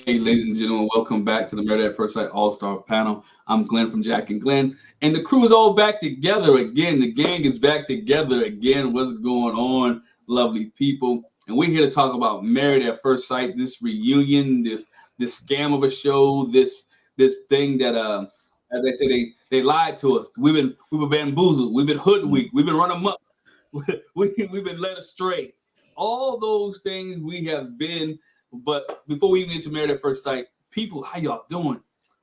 Hey, ladies and gentlemen, welcome back to the Married at First Sight All-Star Panel. I'm Glenn from Jack and Glenn, and the crew is all back together again. The gang is back together again. What's going on, lovely people? And we're here to talk about Married at First Sight, this reunion, this scam of a show, this thing that as I say, they lied to us. We were bamboozled, we've been hoodwinked, we've been run amok, we've been led astray. All those things we have been. But before we even get to Married at First Sight, people, how y'all doing?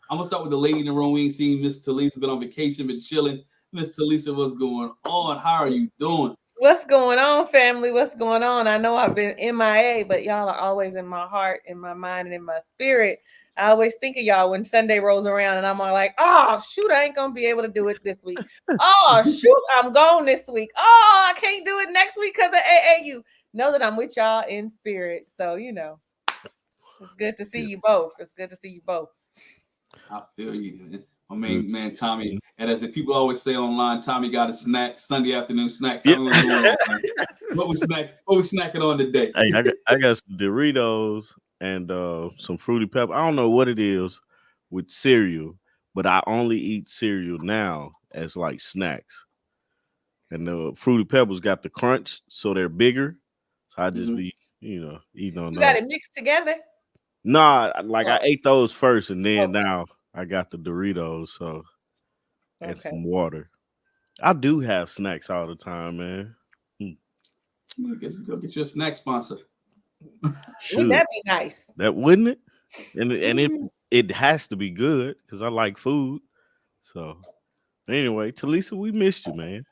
I'm gonna start with the lady in the room. We ain't seen Miss Talisa, been on vacation, been chilling. Miss Talisa, what's going on? How are you doing? What's going on, family? What's going on? I know I've been MIA, but y'all are always in my heart, in my mind, and in my spirit. I always think of y'all when Sunday rolls around and I'm all like, oh, shoot, I ain't going to be able to do it this week. Oh, shoot, I'm gone this week. Oh, I can't do it next week because of AAU. Know that I'm with y'all in spirit. So, it's good to see you both. It's good to see you both. I feel you. My main man, Tommy. And as the people always say online, Tommy got a snack, Sunday afternoon snack. Tommy, what's going on, man? What we snacking on today? Hey, I got some Doritos and some Fruity Pebbles. I don't know what it is with cereal, but I only eat cereal now as like snacks. And the Fruity Pebbles got the crunch, so they're bigger. So I just be, eating on You those. got it mixed together? Nah, I ate those first, and then now I got the Doritos, so and some water. I do have snacks all the time, man. Go get you a snack sponsor. Wouldn't that be nice? That wouldn't it? And it has to be good because I like food. So anyway, Talisa, we missed you, man.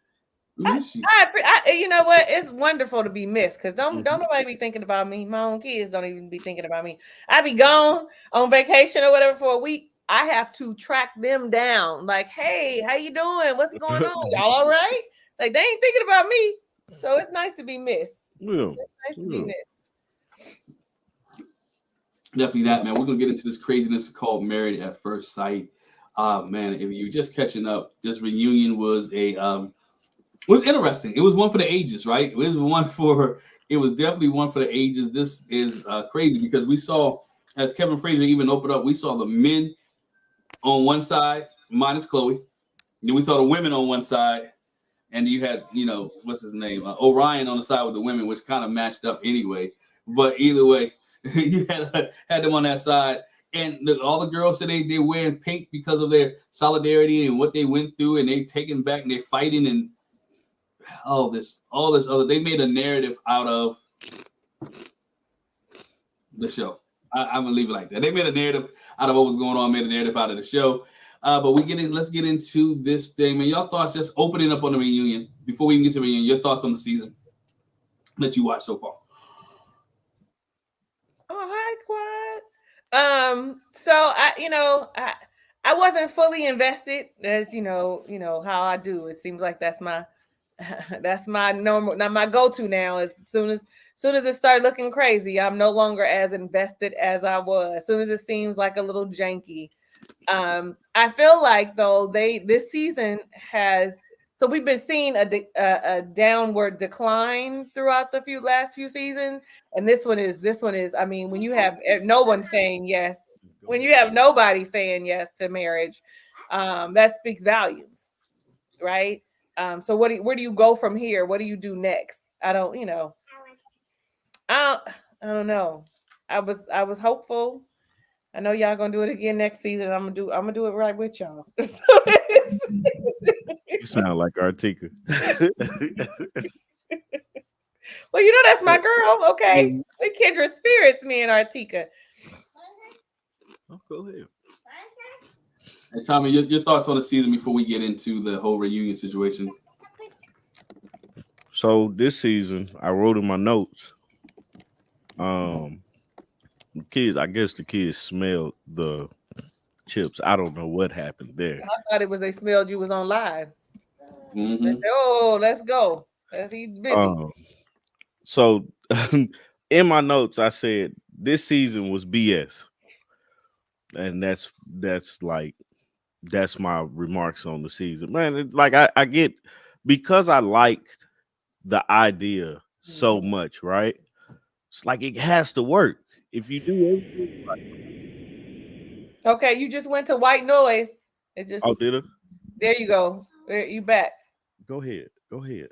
You know what? It's wonderful to be missed because don't nobody be thinking about me. My own kids don't even be thinking about me. I be gone on vacation or whatever for a week. I have to track them down. Like, hey, how you doing? What's going on? Y'all all right? Like they ain't thinking about me. So it's nice to be missed. Yeah. It's nice to be missed. Definitely that, man. We're gonna get into this craziness called Married at First Sight. Man, if you're just catching up, this reunion was was interesting. It was one for the ages, right? It was definitely one for the ages. This is crazy because we saw, as Kevin Frazier even opened up, we saw the men on one side, minus Chloe. Then we saw the women on one side, and you had, what's his name? Orion on the side with the women, which kind of matched up anyway. But either way, you had them on that side. And all the girls said they're wearing pink because of their solidarity and what they went through, and they taking back and they're fighting and all this other. They made a narrative out of the show. I'm gonna leave it like that. They made a narrative out of what was going on, made a narrative out of the show. But let's get into this thing, man. Y'all thoughts just opening up on the reunion before we even get to the reunion. Your thoughts on the season that you watched so far? Oh, hi, Quad. So I wasn't fully invested, as you know how I do. It seems like that's my normal, not my go-to now. As soon as it started looking crazy, I'm no longer as invested as I was. As soon as it seems like a little janky, I feel like though this season has. So we've been seeing a downward decline throughout the last few seasons, and this one is. I mean, when you have no one saying yes, when you have nobody saying yes to marriage, that speaks volumes, right? So where do you go from here? What do you do next? I don't know. I don't know. I was hopeful. I know y'all gonna do it again next season. I'm gonna do it right with y'all. You sound like Artika. Well, that's my girl. Okay, we kindred spirits, me and Artika. Oh, go ahead. Hey, Tommy, your thoughts on the season before we get into the whole reunion situation? So this season, I wrote in my notes. Kids, I guess the kids smelled the chips. I don't know what happened there. I thought it was they smelled you was on live. Mm-hmm. Said, oh, let's go. He's busy. So in my notes, I said this season was BS, and that's my remarks on the season, man. I get, because I liked the idea so much, right? It's like it has to work. If you do everything right, Okay, you just went to white noise. It just Oh, did it? there you go. There, you back. Go ahead. Go ahead.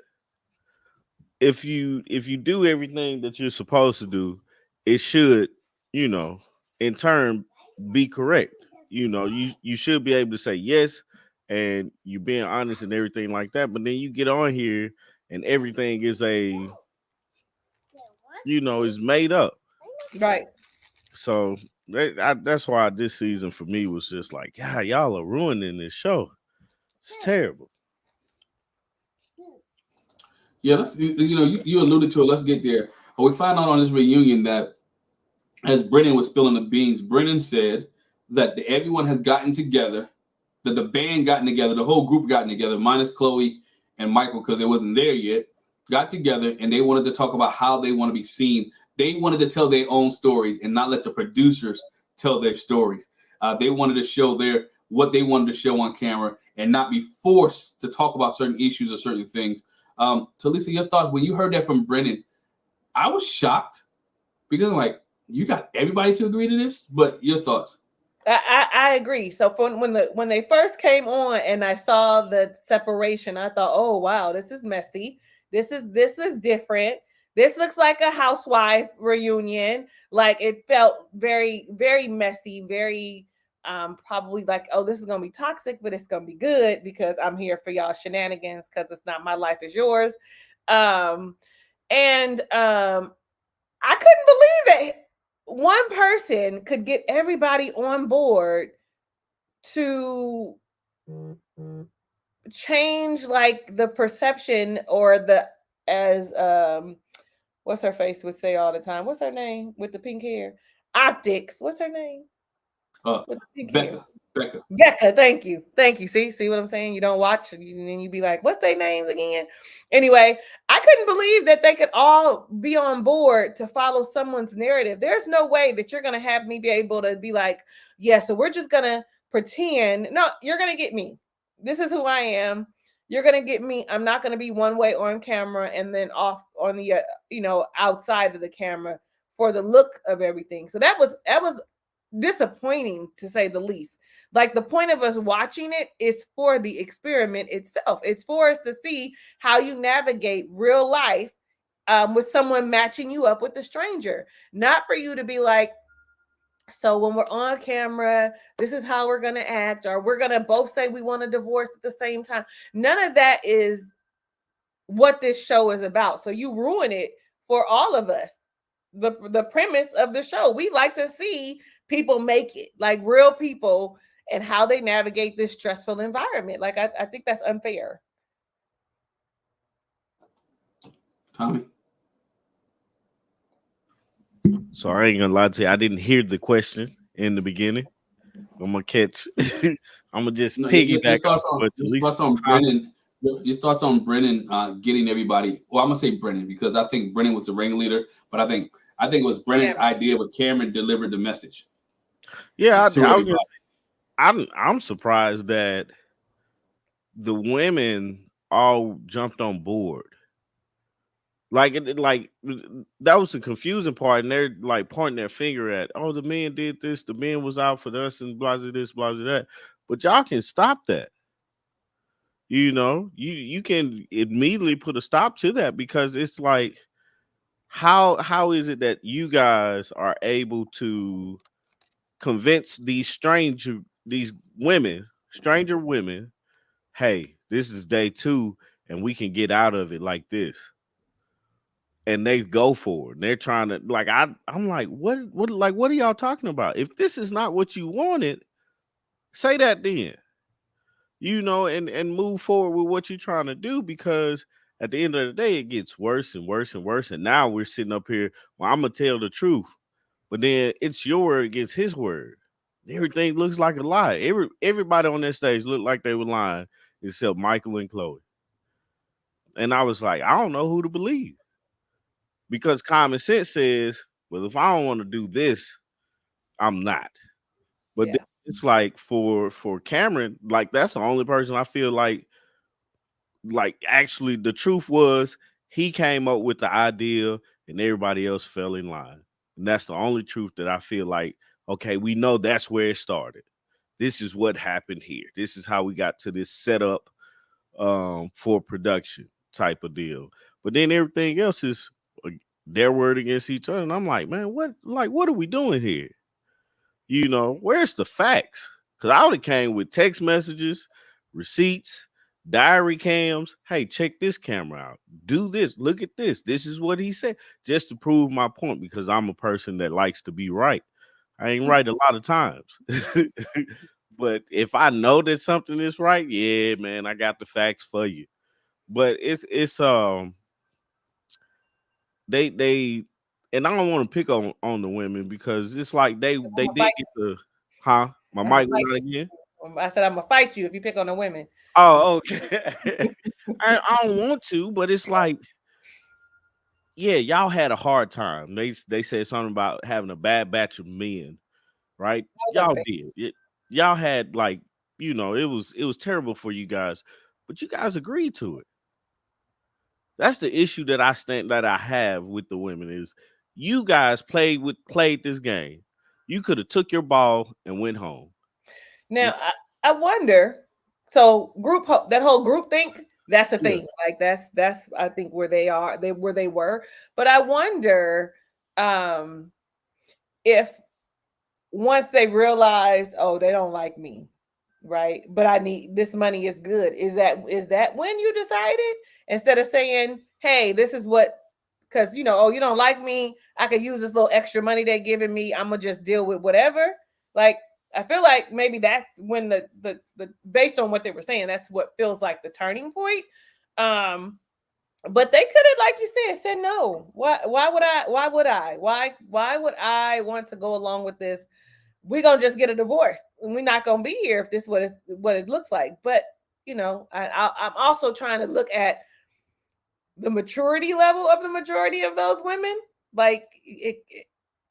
If you do everything that you're supposed to do, it should, you know, in turn be correct. You know, you should be able to say yes and you being honest and everything like that. But then you get on here and everything is is made up. Right. So that's why this season for me was just like, yeah, y'all are ruining this show. It's terrible. Yeah, you alluded to it. Let's get there. We find out on this reunion that as Brennan was spilling the beans, Brennan said that everyone has gotten together, that the band gotten together, the whole group gotten together, minus Chloe and Michael because they wasn't there yet, got together and they wanted to talk about how they want to be seen. They wanted to tell their own stories and not let the producers tell their stories. They wanted to show what they wanted to show on camera and not be forced to talk about certain issues or certain things. So Lisa, your thoughts when you heard that from Brennan? I was shocked because I'm like, you got everybody to agree to this, but your thoughts? I agree. So when they first came on and I saw the separation, I thought, oh wow, this is messy. This is different. This looks like a housewife reunion. Like it felt very, very messy, very probably like, oh, this is gonna be toxic, but it's gonna be good because I'm here for y'all shenanigans because it's not my life, it's yours. And I couldn't believe it. One person could get everybody on board to change like the perception or the as what's her face would say all the time. What's her name with the pink hair? Optics. What's her name? With the pink hair. Becca, thank you. See what I'm saying? You don't watch and then you be like, what's their names again? Anyway, I couldn't believe that they could all be on board to follow someone's narrative. There's no way that you're going to have me be able to be like, yeah, so we're just going to pretend. No, you're going to get me. This is who I am. You're going to get me. I'm not going to be one way on camera and then off on the, outside of the camera for the look of everything. So that was disappointing to say the least. Like the point of us watching it is for the experiment itself. It's for us to see how you navigate real life with someone matching you up with a stranger, not for you to be like, so when we're on camera, this is how we're going to act, or we're going to both say we want a divorce at the same time. None of that is what this show is about. So you ruin it for all of us. The premise of the show, we like to see people make it, like real people, and how they navigate this stressful environment. Like I think that's unfair. Tommy. So I ain't gonna lie to you, I didn't hear the question in the beginning. I'm gonna catch. I'm gonna just piggyback Your thoughts on Brennan getting everybody. Well, I'm gonna say Brennan because I think Brennan was the ringleader, but I think it was Brennan's idea, but Cameron delivered the message. Yeah, I'm surprised that the women all jumped on board. Like that was the confusing part, and they're like pointing their finger at, oh, the men did this, the men was out for us, and blah blah this, blah blah that. But y'all can stop that. You can immediately put a stop to that because it's like, how is it that you guys are able to convince these stranger women, hey, this is day 2 and we can get out of it like this, and they go for it and they're trying to I'm like, what are y'all talking about? If this is not what you wanted, say that then, and move forward with what you're trying to do, because at the end of the day it gets worse and worse and worse, and now we're sitting up here, well, I'm gonna tell the truth, but then it's your word against his word. Everything looks like a lie. Everybody on that stage looked like they were lying except Michael and Chloe. And I was like, I don't know who to believe. Because common sense says, well, if I don't want to do this, I'm not. But it's like for Cameron, like that's the only person I feel like actually the truth was he came up with the idea and everybody else fell in line. And that's the only truth that I feel like Okay, we know that's where it started. This is what happened here. This is how we got to this setup for production type of deal. But then everything else is their word against each other. And I'm like, man, what are we doing here? You know, where's the facts? Because I would have came with text messages, receipts, diary cams. Hey, check this camera out. Do this. Look at this. This is what he said. Just to prove my point, because I'm a person that likes to be right. I ain't right a lot of times. But if I know that something is right, yeah, man, I got the facts for you. But it's they and I don't want to pick on the women because it's like they did get the my mic went out again. I said I'm gonna fight you if you pick on the women. Oh, okay. I don't want to, but it's like, yeah, y'all had a hard time. They said something about having a bad batch of men, right? Y'all did. Y'all had like, you know, it was terrible for you guys, but you guys agreed to it. That's the issue that I have with the women is you guys played this game. You could have took your ball and went home. Now I wonder. So that whole group think that's a thing. Like that's I think where they are. Where they were. But I wonder if once they realized, oh, they don't like me, right? But I need this money is good. Is that when you decided instead of saying, hey, this is what, because you know, oh, you don't like me, I could use this little extra money they're giving me. I'm gonna just deal with whatever. Like I feel like maybe that's when the based on what they were saying, that's what feels like the turning point. But they could have, like you said no. Why would I want to go along with this? We're gonna just get a divorce and we're not gonna be here if this is what it looks like. But you know, I'm also trying to look at the maturity level of the majority of those women. Like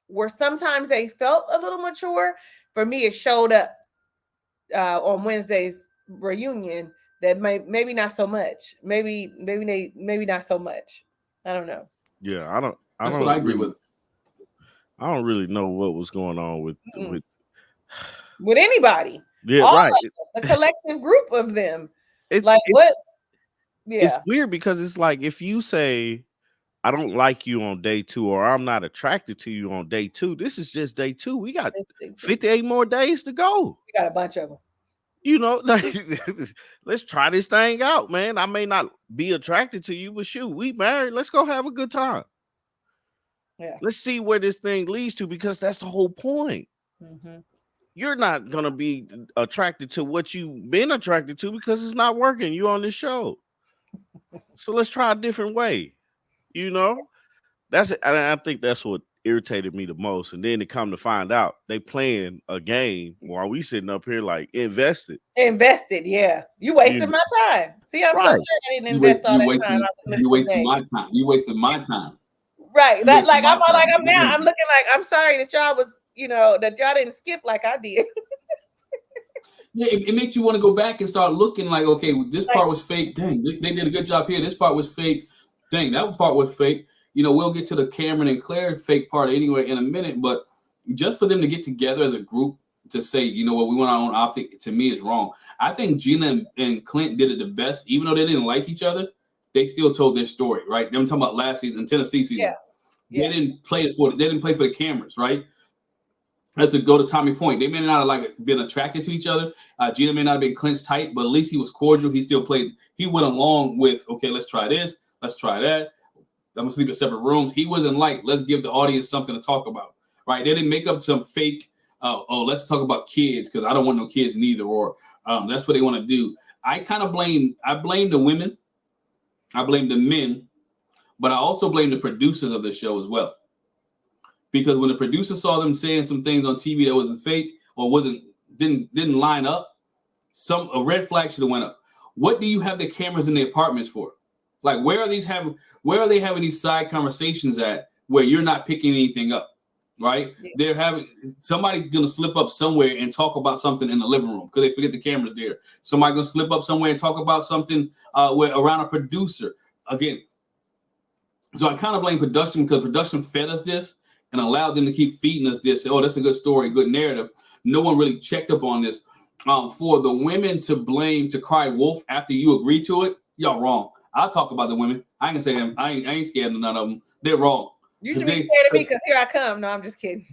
where sometimes they felt a little mature. For me, it showed up on Wednesday's reunion that maybe not so much. Maybe not so much. I don't know. Yeah, That's what I agree with. I don't really know what was going on with anybody. Yeah, right. The collective group of them. It's like what? Yeah. It's weird because it's like if you say I don't like you on day 2 or I'm not attracted to you on day 2, this is just day 2. We got 58 more days to go. We got a bunch of them. You know, like, let's try this thing out, man. I may not be attracted to you, but shoot, we married. Let's go have a good time. Yeah. Let's see where this thing leads to, because that's the whole point. Mm-hmm. You're not going to be attracted to what you've been attracted to because it's not working. You're on this show. So let's try a different way. You know, and I think that's what irritated me the most. And then to come to find out they playing a game while we sitting up here like invested. Yeah. You wasted my time. See, I'm so glad I didn't invest all that time. You wasted my time. You wasted my time. Right. That's like I'm looking like I'm sorry that y'all was, you know, that y'all didn't skip like I did. Yeah, it makes you want to go back and start looking like, okay, this part was fake. Dang, they did a good job here. This part was fake. Dang, that part was fake. You know, we'll get to the Cameron and Claire fake part anyway in a minute, but just for them to get together as a group to say, you know what, we want our own optic, to me is wrong. I think Gina and Clint did it the best. Even though they didn't like each other, they still told their story, right? I'm talking about last season, Tennessee season. Yeah. They didn't play for the cameras, right? As to go to Tommy Point, they may not have been attracted to each other. Gina may not have been Clint's type, but at least he was cordial. He still played. He went along with, okay, let's try this. Let's try that. I'm gonna sleep in separate rooms. He wasn't like, let's give the audience something to talk about, right? They didn't make up some fake, let's talk about kids because I don't want no kids neither, or that's what they want to do. I blame the women, I blame the men, but I also blame the producers of the show as well. Because when the producers saw them saying some things on TV that wasn't fake or didn't line up, a red flag should have went up. What do you have the cameras in the apartments for? Like, where are they having these side conversations at where you're not picking anything up, right? Yeah. They're having somebody gonna slip up somewhere and talk about something in the living room because they forget the cameras there. Somebody gonna slip up somewhere and talk about something around a producer again. So I kind of blame production because production fed us this, and allowed them to keep feeding us this. Oh, that's a good story, good narrative. No one really checked up on this. For the women to blame, to cry wolf after you agree to it, y'all wrong. I'll talk about the women. I can say them. I ain't scared of none of them. They're wrong. You should be scared of me because here I come. No, I'm just kidding.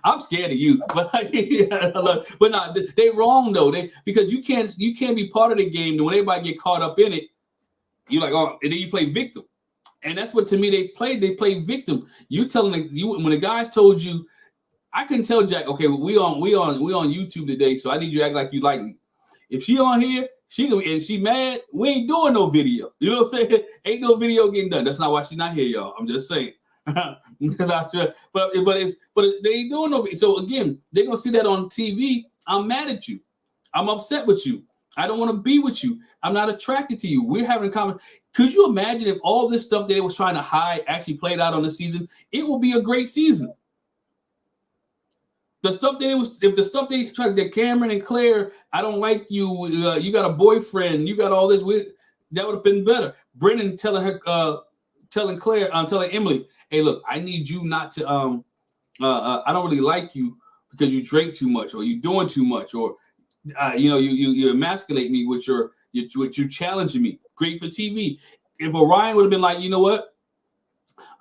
I'm scared of you, but but no, they wrong though. Because you can't be part of the game. When everybody get caught up in it, you like, oh, and then you play victim, and that's what to me they play victim. You telling you when the guys told you, I couldn't tell Jack, okay, we on YouTube today, so I need you to act like you like me. If she on here, she mad, we ain't doing no video. You know what I'm saying? Ain't no video getting done. That's not why she's not here, y'all. I'm just saying. It's not true. But they ain't doing no video. So again, they're gonna see that on TV. I'm mad at you. I'm upset with you. I don't want to be with you. I'm not attracted to you. We're having a conversation. Could you imagine if all this stuff that they was trying to hide actually played out on the season? It will be a great season. The stuff they tried, that Cameron and Claire, I don't like you. You got a boyfriend. You got all this. That would have been better. Brennan telling Emily, hey, look, I need you not to. I don't really like you because you drink too much, or you doing too much, or you emasculate me with you challenging me. Great for TV. If Orion would have been like, you know what,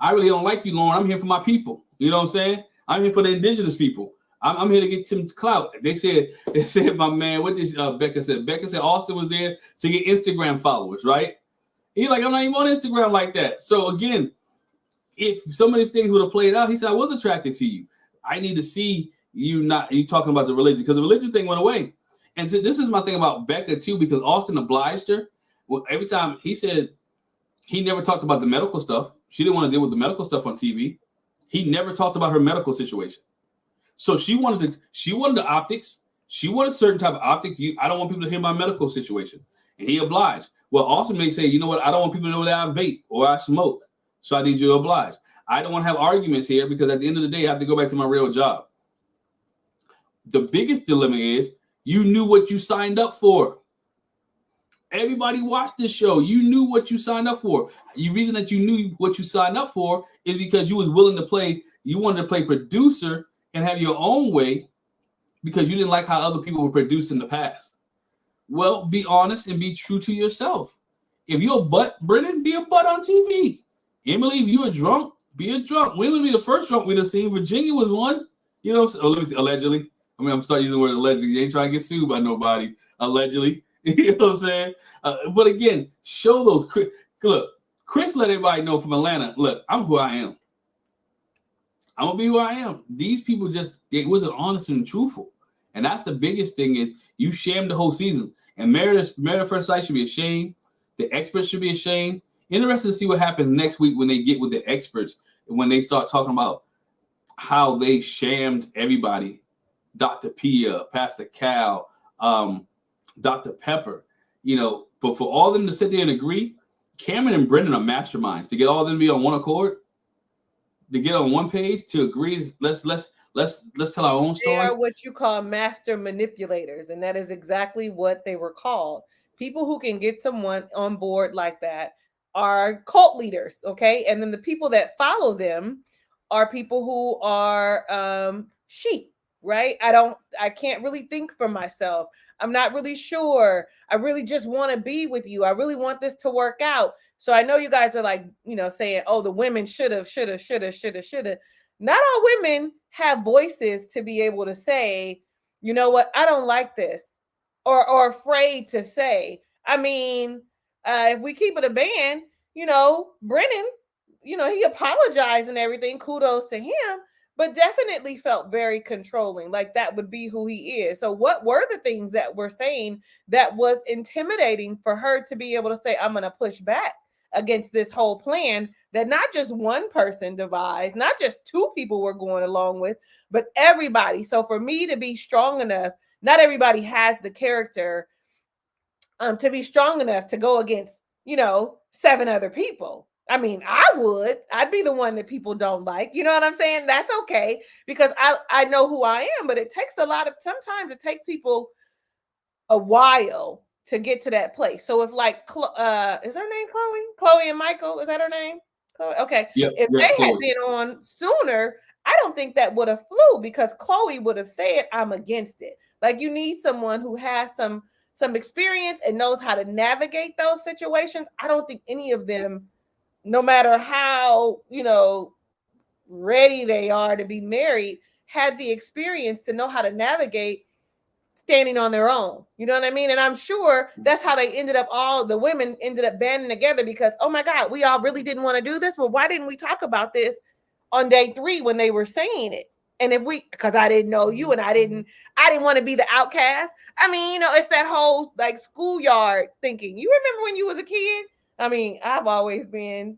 I really don't like you, Lauren. I'm here for my people. You know what I'm saying? I'm here for the indigenous people. I'm here to get some clout. They said, my man, what this Becca said? Becca said Austin was there to get Instagram followers, right? He's like, I'm not even on Instagram like that. So again, if some of these things would have played out, he said, I was attracted to you. I need to see you talking about the religion, because the religion thing went away. And so this is my thing about Becca too, because Austin obliged her. Well, every time he said he never talked about the medical stuff. She didn't want to deal with the medical stuff on TV. He never talked about her medical situation. So she wanted the optics. She wanted a certain type of optics. I don't want people to hear my medical situation. And he obliged. Well, Austin may say, you know what? I don't want people to know that I vape or I smoke. So I need you to oblige. I don't want to have arguments here because at the end of the day, I have to go back to my real job. The biggest dilemma is you knew what you signed up for. Everybody watched this show. You knew what you signed up for. The reason that you knew what you signed up for is because you was willing to play. You wanted to play producer and have your own way because you didn't like how other people were produced in the past. Well, be honest and be true to yourself. If you're a butt, Brennan, be a butt on TV. Emily, if you're a drunk, be a drunk. When would be the first drunk we'd have seen? Virginia was one. You know, let me see, allegedly. I mean, I'm starting using the word allegedly. You ain't trying to get sued by nobody. Allegedly. You know what I'm saying? But again, show those. Look, Chris let everybody know from Atlanta, look, I'm who I am. I'm going to be who I am. These people they wasn't honest and truthful. And that's the biggest thing is you shamed the whole season. And Married at First Sight should be ashamed. The experts should be ashamed. Interested to see what happens next week when they get with the experts, when they start talking about how they shamed everybody. Dr. Pia, Pastor Cal, Dr. Pepper, but for all of them to sit there and agree, Cameron and Brendan are masterminds to get all of them to be on one accord, to get on one page, to agree. Let's tell our own stories. They are what you call master manipulators, and that is exactly what they were called. People who can get someone on board like that are cult leaders, okay? And then the people that follow them are people who are sheep. Right? I can't really think for myself. I'm not really sure. I really just want to be with you. I really want this to work out. So I know you guys are like, saying, oh, the women should have. Not all women have voices to be able to say, you know what? I don't like this or afraid to say. I mean, if we keep it a band, Brennan, he apologized and everything. Kudos to him. But definitely felt very controlling, like that would be who he is. So what were the things that we're saying that was intimidating for her to be able to say, I'm going to push back against this whole plan that not just one person devised, not just two people were going along with, but everybody. So for me to be strong enough, not everybody has the character to be strong enough to go against, 7 other people. I mean, I'd be the one that people don't like. You know what I'm saying? That's okay because I know who I am, but it takes sometimes it takes people a while to get to that place. So if is her name Chloe? Chloe and Michael, is that her name? Chloe? Okay. Yep, if they Chloe had been on sooner, I I don't think that would have flew because Chloe would have said, I'm against it. Like, you need someone who has some experience and knows how to navigate those situations. I don't think any of them, no matter how, ready they are to be married, had the experience to know how to navigate standing on their own. You know what I mean? And I'm sure that's how they ended up, all the women ended up banding together because, oh my God, we all really didn't want to do this. Well, why didn't we talk about this on day 3 when they were saying it? And because I didn't know you and I didn't want to be the outcast. I mean, it's that whole like schoolyard thinking. You remember when you was a kid? I mean, I've always been,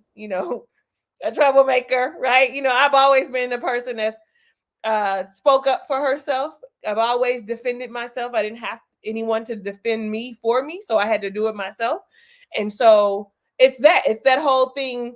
a troublemaker, right? I've always been the person that's spoke up for herself. I've always defended myself. I didn't have anyone to defend me for me, so I had to do it myself. And so it's that whole thing.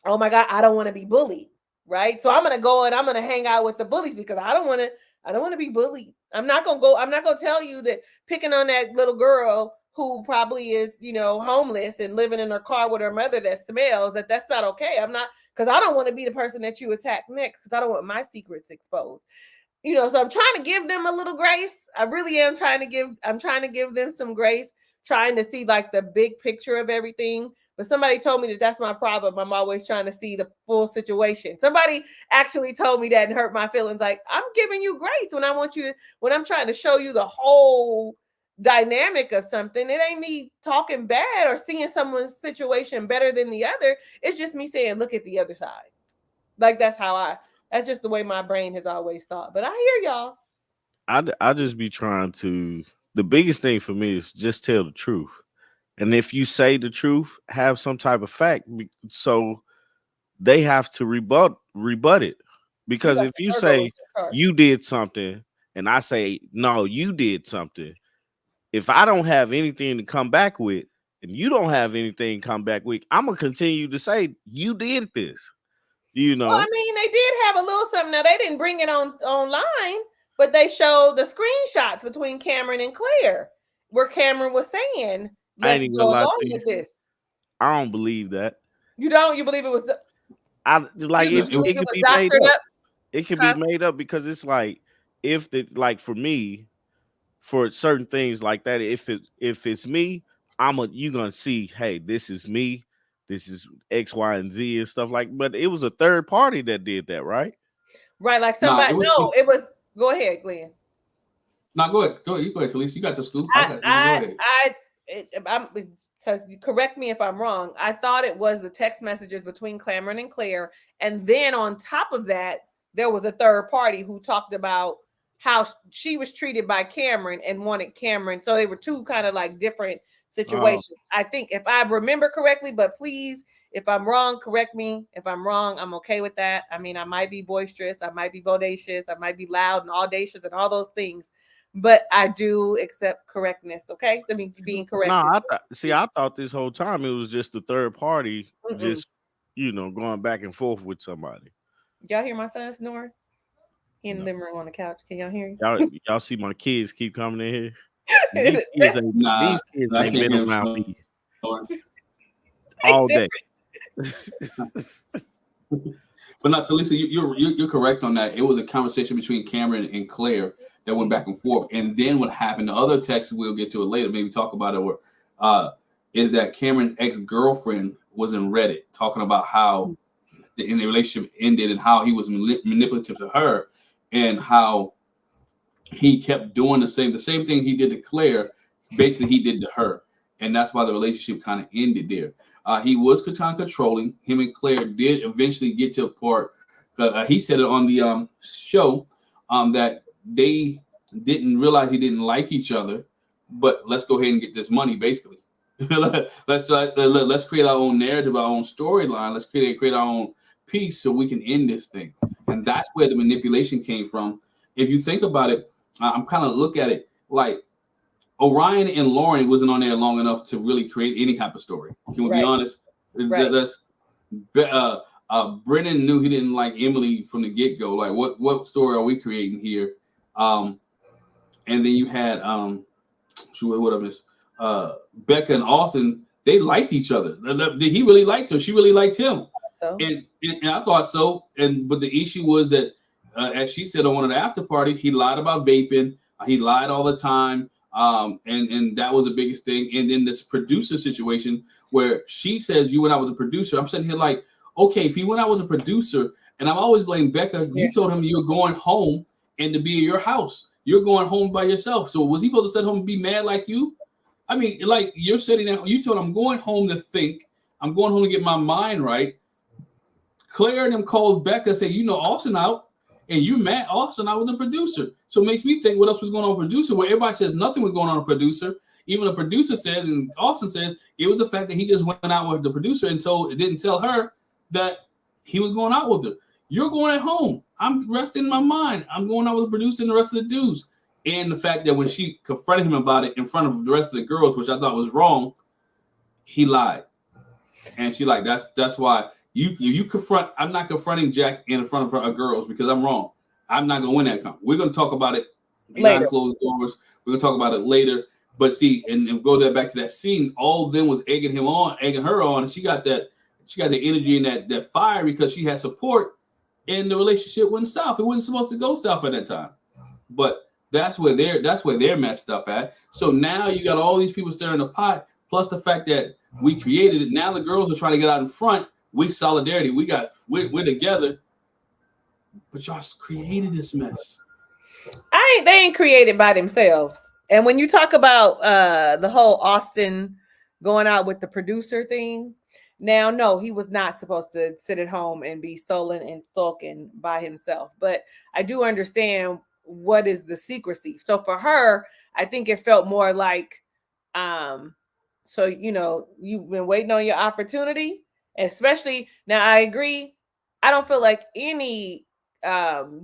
Oh my God, I don't want to be bullied, right? So I'm gonna go and I'm gonna hang out with the bullies because I don't want to be bullied. I'm not gonna tell you that picking on that little girl who probably is, homeless and living in her car with her mother that smells, that's not okay. I'm not, because I don't want to be the person that you attack next because I don't want my secrets exposed. So I'm trying to give them a little grace. I really am trying to give them some grace, trying to see like the big picture of everything. But somebody told me that that's my problem. I'm always trying to see the full situation. Somebody actually told me that and hurt my feelings. Like, I'm giving you grace when I'm trying to show you the whole dynamic of something. It ain't me talking bad or seeing someone's situation better than the other. It's just me saying, look at the other side. Like, that's just the way my brain has always thought. But I hear y'all. I just be trying to, the biggest thing for me is just tell the truth. And if you say the truth, have some type of fact. So they have to rebut it. Because if you say you did something and I say, no, you did something, if I don't have anything to come back with and you don't have anything to come back with, I'm going to continue to say you did this. Well, I mean, they did have a little something. Now, they didn't bring it online, but they showed the screenshots between Cameron and Claire where Cameron was saying, let's go along with this. I don't believe that. You don't? You believe it was? It could be made up. It could be made up because it's like, for me, for certain things like that, if it's me, you're gonna see, hey, this is me. This is X, Y, and Z and stuff like. But it was a third party that did that, right? Right, like somebody. It was. Go ahead, Glenn. No, go ahead. You go ahead, Talisa. You got the scoop. Because correct me if I'm wrong. I thought it was the text messages between Cameron and Claire, and then on top of that, there was a third party who talked about how she was treated by Cameron and wanted Cameron. So they were two kind of like different situations. I think, if I remember correctly, but please, if I'm wrong, correct me. If I'm wrong, I'm okay with that. I mean, I might be boisterous, I might be bodacious, I might be loud and audacious and all those things, but I do accept correctness. Okay, I mean, being correct. No, I thought this whole time it was just the third party, just going back and forth with somebody. Y'all hear my son snoring? He in the living room on the couch. Can y'all hear him? Y'all see my kids keep coming in here. These kids ain't been around me all day. But not Talisa, you're correct on that. It was a conversation between Cameron and Claire that went back and forth. And then what happened? The other text, we'll get to it later. Maybe talk about it. Is that Cameron's ex-girlfriend was in Reddit talking about how the relationship ended and how he was manipulative to her and how he kept doing the same thing he did to Claire. Basically, he did to her, and that's why the relationship kind of ended there. He was controlling. Him and Claire did eventually get to a part. He said it on the show that they didn't realize he didn't like each other, but let's go ahead and get this money. Basically, let's create our own narrative, our own storyline. Let's create our own piece so we can end this thing. And that's where the manipulation came from. If you think about it, I'm kind of look at it like Orion and Lauren wasn't on there long enough to really create any type of story. Can we be honest? Right. Brennan knew he didn't like Emily from the get-go. Like, what story are we creating here? And then you had what I missed? Becca and Austin. They liked each other. He really liked her. She really liked him. So. And I thought so. But the issue was that as she said on one of the after party, he lied about vaping. He lied all the time. And that was the biggest thing. And then this producer situation where she says you and I was a producer. I'm sitting here like, okay, if you and I was a producer, and I've always blamed Becca, you told him you're going home and to be in your house. You're going home by yourself. So was he supposed to sit home and be mad like you? I mean, like you're sitting there, you told him I'm going home to think, I'm going home to get my mind right. Claire and them called Becca, say, you know, Austin out, and you mad Austin out with the producer. So it makes me think what else was going on with producer, where everybody says nothing was going on with producer. Even the producer says, and Austin says, it was the fact that he just went out with the producer and didn't tell her that he was going out with her. You're going at home. I'm resting my mind. I'm going out with the producer and the rest of the dudes. And the fact that when she confronted him about it in front of the rest of the girls, which I thought was wrong, he lied. And she like, that's why you confront. I'm not confronting Jack in front of girls because I'm wrong. I'm not going to win that. We're going to talk about it behind closed doors. We're going to talk about it later. But see, and go back to that scene. All of them was egging her on, and she got the energy and that fire because she had support, and the relationship went south. It wasn't supposed to go south at that time, but that's where they're messed up at. So now you got all these people stirring the pot, plus the fact that we created it. Now the girls are trying to get out in front. We solidarity. We're together, but y'all created this mess. They ain't created by themselves. And when you talk about the whole Austin going out with the producer thing, now, no, he was not supposed to sit at home and be sullen and sulking by himself. But I do understand what is the secrecy. So for her, I think it felt more like, so, you know, you've been waiting on your opportunity, especially now. I agree. I don't feel like any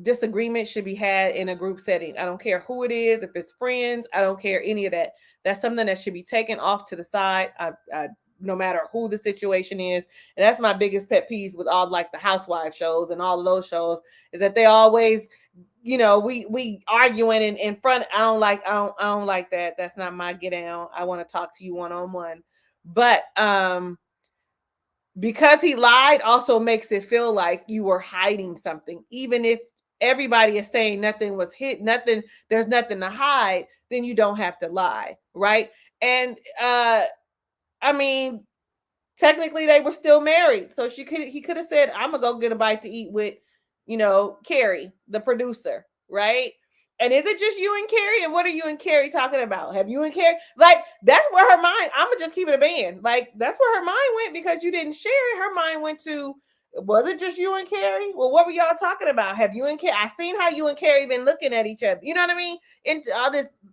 disagreement should be had in a group setting. I don't care who it is, if it's friends, I don't care any of that. That's something that should be taken off to the side. No matter who the situation is. And that's my biggest pet peeve with all like the housewife shows and all of those shows is that they always, you know, we arguing in front. I don't like that. That's not my get down. I want to talk to you one-on-one. But because he lied also makes it feel like you were hiding something. Even if everybody is saying nothing was hid, there's nothing to hide, then you don't have to lie, right? And I mean, technically they were still married. So he could have said, I'm gonna go get a bite to eat with, you know, Carrie, the producer, right? And is it just you and Carrie? And what are you and Carrie talking about? Have you and Carrie, like, that's where her mind, I'm gonna just keep it a band. Like, that's where her mind went because you didn't share it. Her mind went to, was it just you and Carrie? Well, what were y'all talking about? Have you and Carrie, I seen how you and Carrie been looking at each other. You know what I mean? And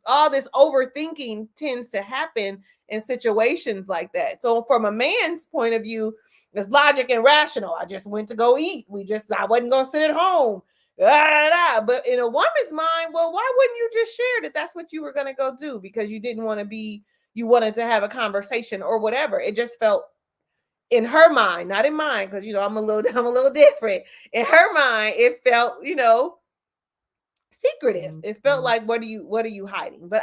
all this overthinking tends to happen in situations like that. So from a man's point of view, it's logic and rational. I just went to go eat. I wasn't going to sit at home. But in a woman's mind, well, why wouldn't you just share that that's what you were going to go do? Because you didn't want to you wanted to have a conversation or whatever. It just felt in her mind, not in mine, because, you know, I'm a little different. In her mind, it felt, you know, secretive. It felt like, what are you hiding? But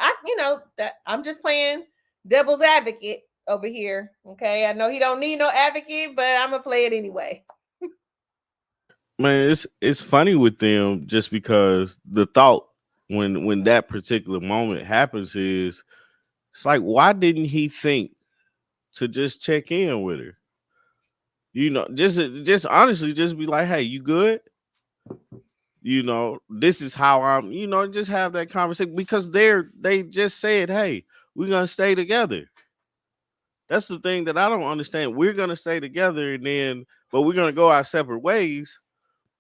I'm just playing devil's advocate over here. Okay. I know he don't need no advocate, but I'm gonna play it anyway. Man, it's funny with them just because the thought when that particular moment happens is it's like, why didn't he think to just check in with her? You know, just honestly just be like, hey, you good? You know, this is how I'm, you know, just have that conversation because they just said, hey, we're gonna stay together. That's the thing that I don't understand. We're gonna stay together but we're gonna go our separate ways,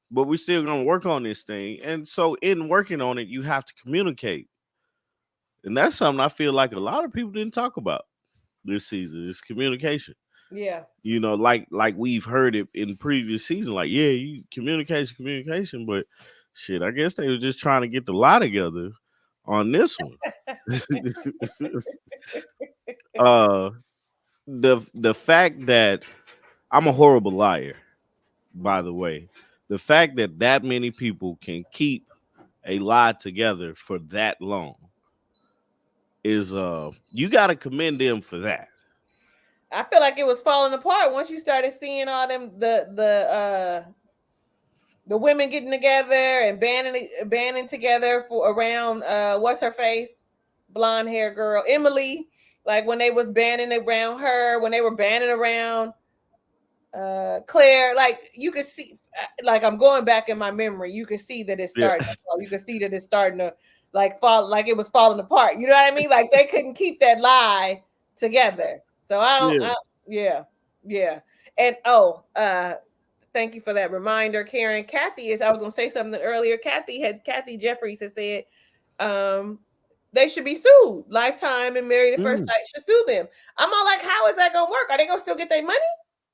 but we're still gonna work on this thing. And so in working on it, you have to communicate. And that's something I feel like a lot of people didn't talk about this season. It's communication. Yeah. You know, like we've heard it in previous season, like, yeah, you communication, but shit, I guess they were just trying to get the lie together on this one. The fact that I'm a horrible liar, by the way, the fact that many people can keep a lie together for that long is you got to commend them for that. I feel like it was falling apart once you started seeing all them the the women getting together and banding together for around what's her face, blonde hair girl, Emily. Like when they was banding around her, when they were banding around Claire, like you could see, like I'm going back in my memory, you could see that it's starting. You could see that it's starting to like fall, like it was falling apart. You know what I mean? Like they couldn't keep that lie together. So I don't. Yeah. And thank you for that reminder, Karen. Kathy I was gonna say something earlier. Kathy Jeffries has said, they should be sued. Lifetime and Married at First Sight should sue them. I'm all like, how is that gonna work? Are they gonna still get their money?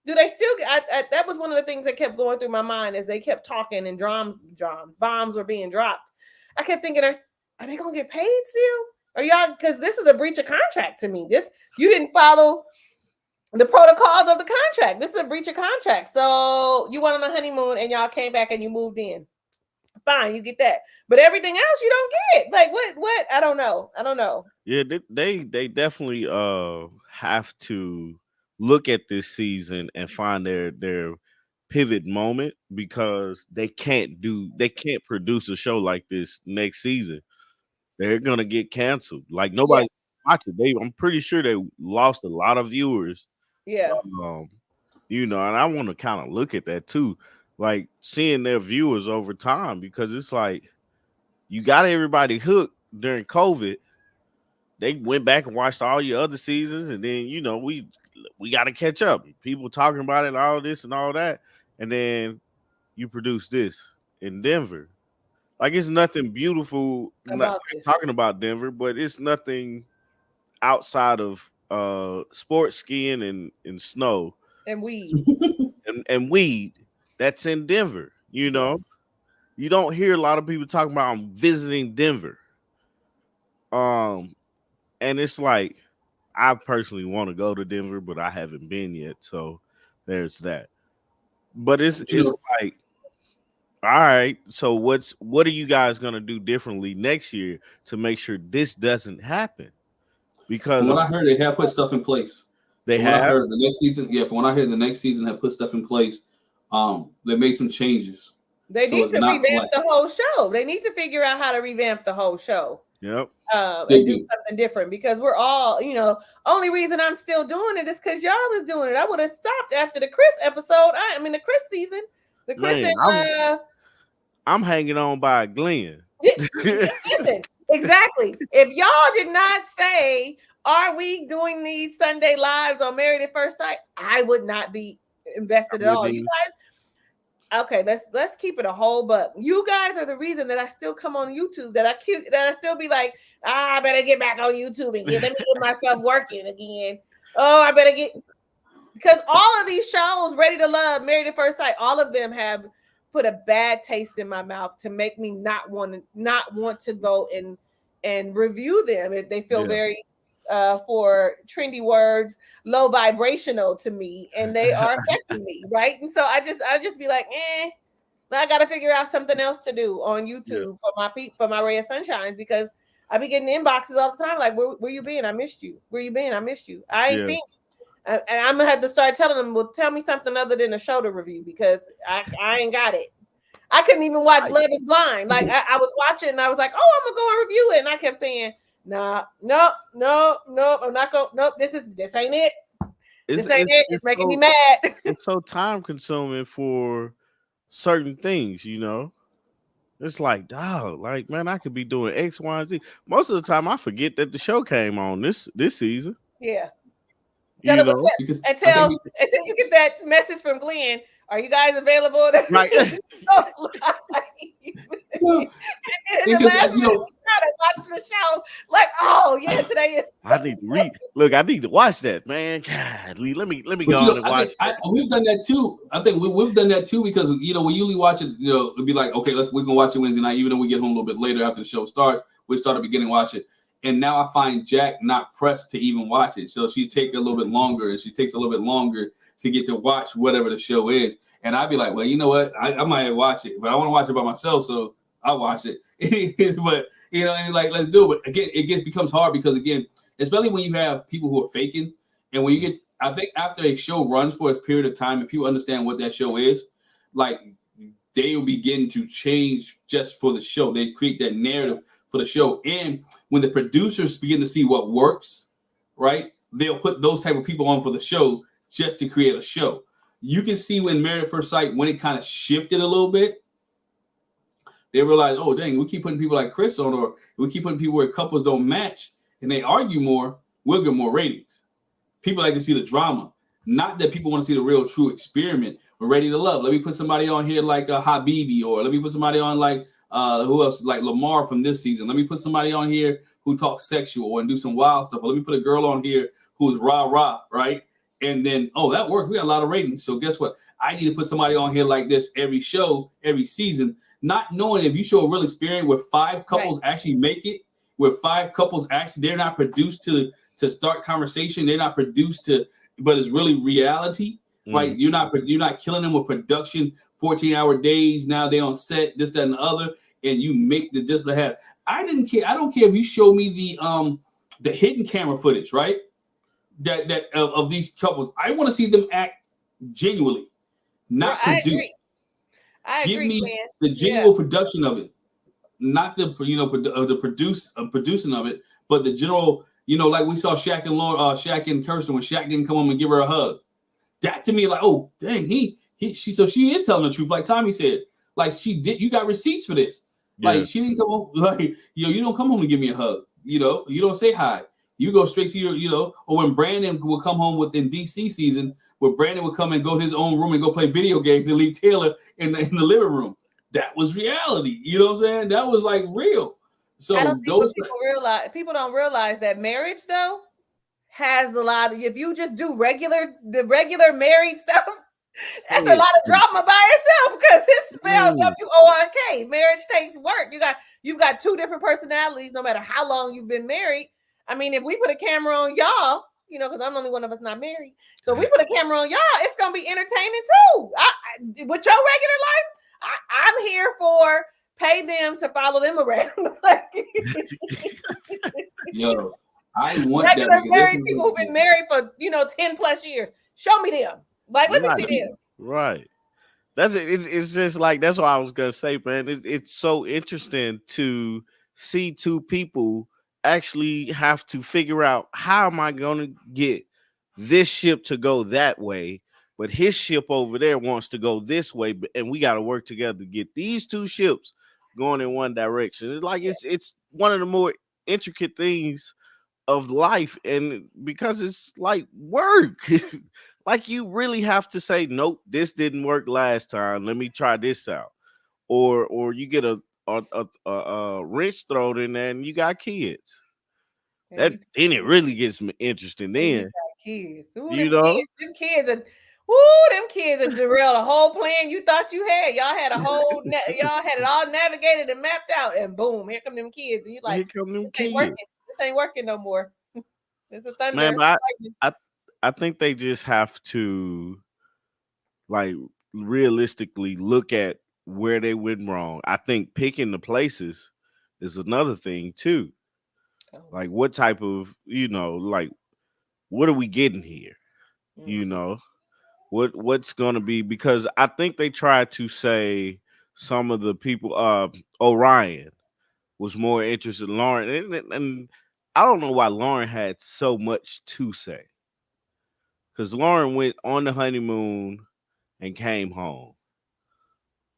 Do they still get? That was one of the things that kept going through my mind as they kept talking and bombs were being dropped. I kept thinking, are they gonna get paid still? Are y'all? Because this is a breach of contract to me. You didn't follow the protocols of the contract. This is a breach of contract. So you went on a honeymoon and y'all came back and you moved in. Fine, you get that. But everything else you don't get. Like what? I don't know. Yeah, they definitely have to look at this season and find their pivot moment, because they can't produce a show like this next season. They're gonna get canceled. Like nobody watching. I'm pretty sure they lost a lot of viewers. Yeah. And I want to kind of look at that too, like seeing their viewers over time, because it's like you got everybody hooked during COVID. They went back and watched all your other seasons, and then we got to catch up. People talking about it, all this and all that, and then you produce this in Denver. Like it's nothing beautiful talking about Denver, but it's nothing outside of sports skiing and snow and weed and weed that's in Denver. You don't hear a lot of people talking about I'm visiting Denver. And it's like I personally want to go to Denver, but I haven't been yet, so there's that. But it's like, all right, so what are you guys gonna do differently next year to make sure this doesn't happen? Because from what I heard, they have put stuff in place. They from have. What I heard, the next season, from what I heard, the next season have put stuff in place. They made some changes. They need to revamp the whole show. They need to figure out how to revamp the whole show. Yep. And do something different, because we're all, only reason I'm still doing it is because y'all is doing it. I would have stopped after the Chris episode. The Chris season. The Chris and I'm hanging on by Glenn. Listen, exactly. If y'all did not say, are we doing these Sunday lives on Married at First Sight, I would not be invested at all. You guys, okay, let's keep it a whole buck. You guys are the reason that I still come on YouTube, that I still be like, I better get back on YouTube and let me get myself working again. Oh, I better get, because all of these shows, Ready to Love, Married at First Sight, all of them have put a bad taste in my mouth to make me not want to go and review them. They feel very for trendy words, low vibrational to me, and they are affecting me, right? And so I just be like, I gotta figure out something else to do on YouTube for my Ray of Sunshines, because I be getting inboxes all the time like, where you been? I missed you. Where you been? I missed you. I ain't seen you. And I'm gonna have to start telling them, well, tell me something other than a show to review, because I ain't got it. I couldn't even watch Love is Blind. Like I was watching and I was like, oh, I'm gonna go and review it. And I kept saying, no, I'm not going, this ain't it. This ain't it. It's making me mad. It's so time consuming for certain things, It's like, dog, like, man, I could be doing X, Y, and Z. Most of the time I forget that the show came on this season. Yeah. Until you get that message from Glenn, are you guys available? Right. Watch the show. Like, oh yeah, today is. I need to read. Look, I need to watch that, man. God, let me go on and watch. We've done that too. I think we've done that too, because we usually watch it. It'd be like, okay, we're gonna watch it Wednesday night, even though we get home a little bit later after the show starts. We start at the beginning, watch it. And now I find Jack not pressed to even watch it. So she takes a little bit longer, and she takes a little bit longer to get to watch whatever the show is. And I'd be like, well, you know what? I might watch it, but I want to watch it by myself, so I'll watch it. But, and like, let's do it. But again, it becomes hard because, again, especially when you have people who are faking, and when you get, I think after a show runs for a period of time and people understand what that show is, like, they will begin to change just for the show. They create that narrative for the show. And when the producers begin to see what works, right, they'll put those type of people on for the show just to create a show. You can see when Married at First Sight, when it kind of shifted a little bit, they realized, oh, dang, we keep putting people like Chris on, or we keep putting people where couples don't match and they argue more, we'll get more ratings. People like to see the drama. Not that people want to see the real true experiment. We're ready to love. Let me put somebody on here like Habibi, or let me put somebody on like who else, like Lamar from this season. Let me put somebody on here who talks sexual and do some wild stuff. Or let me put a girl on here who is rah-rah, right? And then, oh, that worked. We got a lot of ratings. So guess what? I need to put somebody on here like this every show, every season, not knowing if you show a real experience where 5 couples actually make it, where 5 couples actually, they're not produced to start conversation. They're not produced to, but it's really reality, right? You're not killing them with production, 14-hour days. Now they on set, this, that, and the other, and you make the just the have. I didn't care. I don't care if you show me the hidden camera footage, right? That of these couples. I want to see them act genuinely, not produced. I agree. Give me Glenn. the genuine production of it, not the producing of it, but the general. Like we saw Shaq and Shaq and Kirsten when Shaq didn't come home and give her a hug. That to me, like, oh dang, so she is telling the truth, like Tommy said. Like she did, you got receipts for this. Yeah. Like she didn't come home, like you don't come home to give me a hug. You don't say hi. You go straight to your, or when Brandon would come home in DC season, where Brandon would come and go to his own room and go play video games and leave Taylor in the living room. That was reality. You know what I'm saying? That was like real. So I don't think people don't realize that marriage though has a lot of, if you just do the regular married stuff, that's a lot of drama by itself, because it's spelled W-O-R-K. Marriage takes work. You've got 2 different personalities no matter how long you've been married. I mean, if we put a camera on y'all, because I'm the only one of us not married. So if we put a camera on y'all, it's gonna be entertaining too. With your regular life, I'm here for pay them to follow them around. Yo, I want regular married people who've been married for 10 plus years. Show me them. Like, let me see them. Right. That's it. It's just like, that's what I was gonna say, man. It's so interesting to see 2 people actually have to figure out, how am I gonna get this ship to go that way, but his ship over there wants to go this way, and we got to work together to get these 2 ships going in one direction. It's like it's one of the more intricate things of life, and because it's like work. Like you really have to say, nope, this didn't work last time, let me try this out. Or you get a wrench thrown in there and you got kids. Then it really gets me interesting. Then kids. Ooh, them kids have derailed a whole plan you thought you had. Y'all had y'all had it all navigated and mapped out, and boom, here come them kids. And you like, here come them this kids. This ain't working no more. It's a thunder. Man, but I think they just have to, like, realistically look at where they went wrong. I think picking the places is another thing too. Like, what type of, like, what are we getting here? What's gonna be, because I think they tried to say some of the people, Orion was more interested in Lauren, and I don't know why Lauren had so much to say, because Lauren went on the honeymoon and came home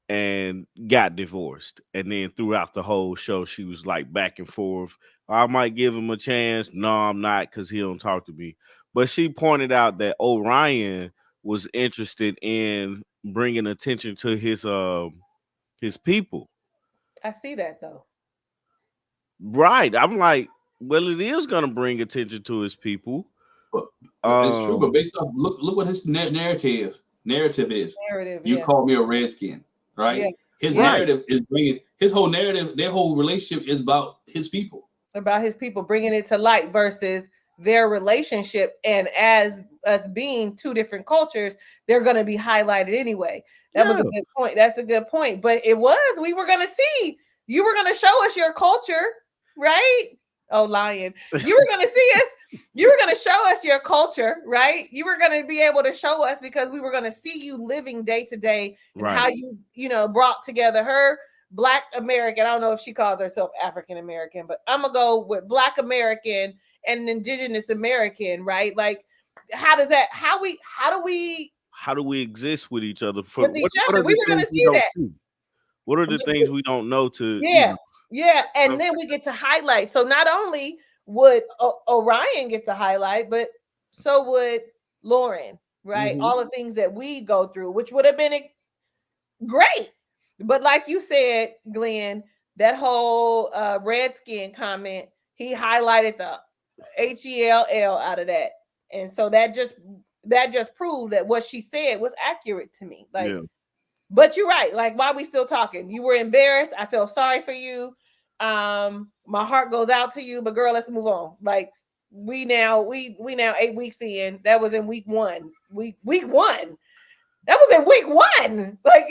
and got divorced, and then throughout the whole show she was like back and forth. I might give him a chance. No, I'm not, because he don't talk to me. But she pointed out that Orion was interested in bringing attention to his people. I see that though. Right. I'm like, well, it is going to bring attention to his people. It's true, but based off, look what his narrative is. You called me a redskin, right? Yeah. His narrative is bringing his whole narrative. Their whole relationship is about his people. About his people, bringing it to light versus their relationship. And as us being 2 different cultures, they're going to be highlighted anyway. That was a good point. That's a good point. But we were going to see, you were going to show us your culture, right? Oh, lion. You were going to see us. You were going to show us your culture, right? You were going to be able to show us because we were going to see you living day to day and Right. how you know, brought together her Black American. I don't know if she calls herself African American, but I'm going to go with Black American and Indigenous American, right? Like, how do we exist with each other? with each other? We were going to see that. What are the things we don't know to? Yeah. Yeah, and then we get to highlight. So not only would Orion get to highlight, but so would Lauren, right? Mhm. All the things that we go through, which would have been great. But like you said, Glenn, that whole Redskin comment, he highlighted the HELL out of that. And so that just proved that what she said was accurate to me. Like, Yeah. but you're right. Like, why are we still talking? You were embarrassed. I feel sorry for you. My heart goes out to you. But girl, let's move on. Like, we now 8 weeks in. That was in week 1. Week 1. That was in week 1. Like,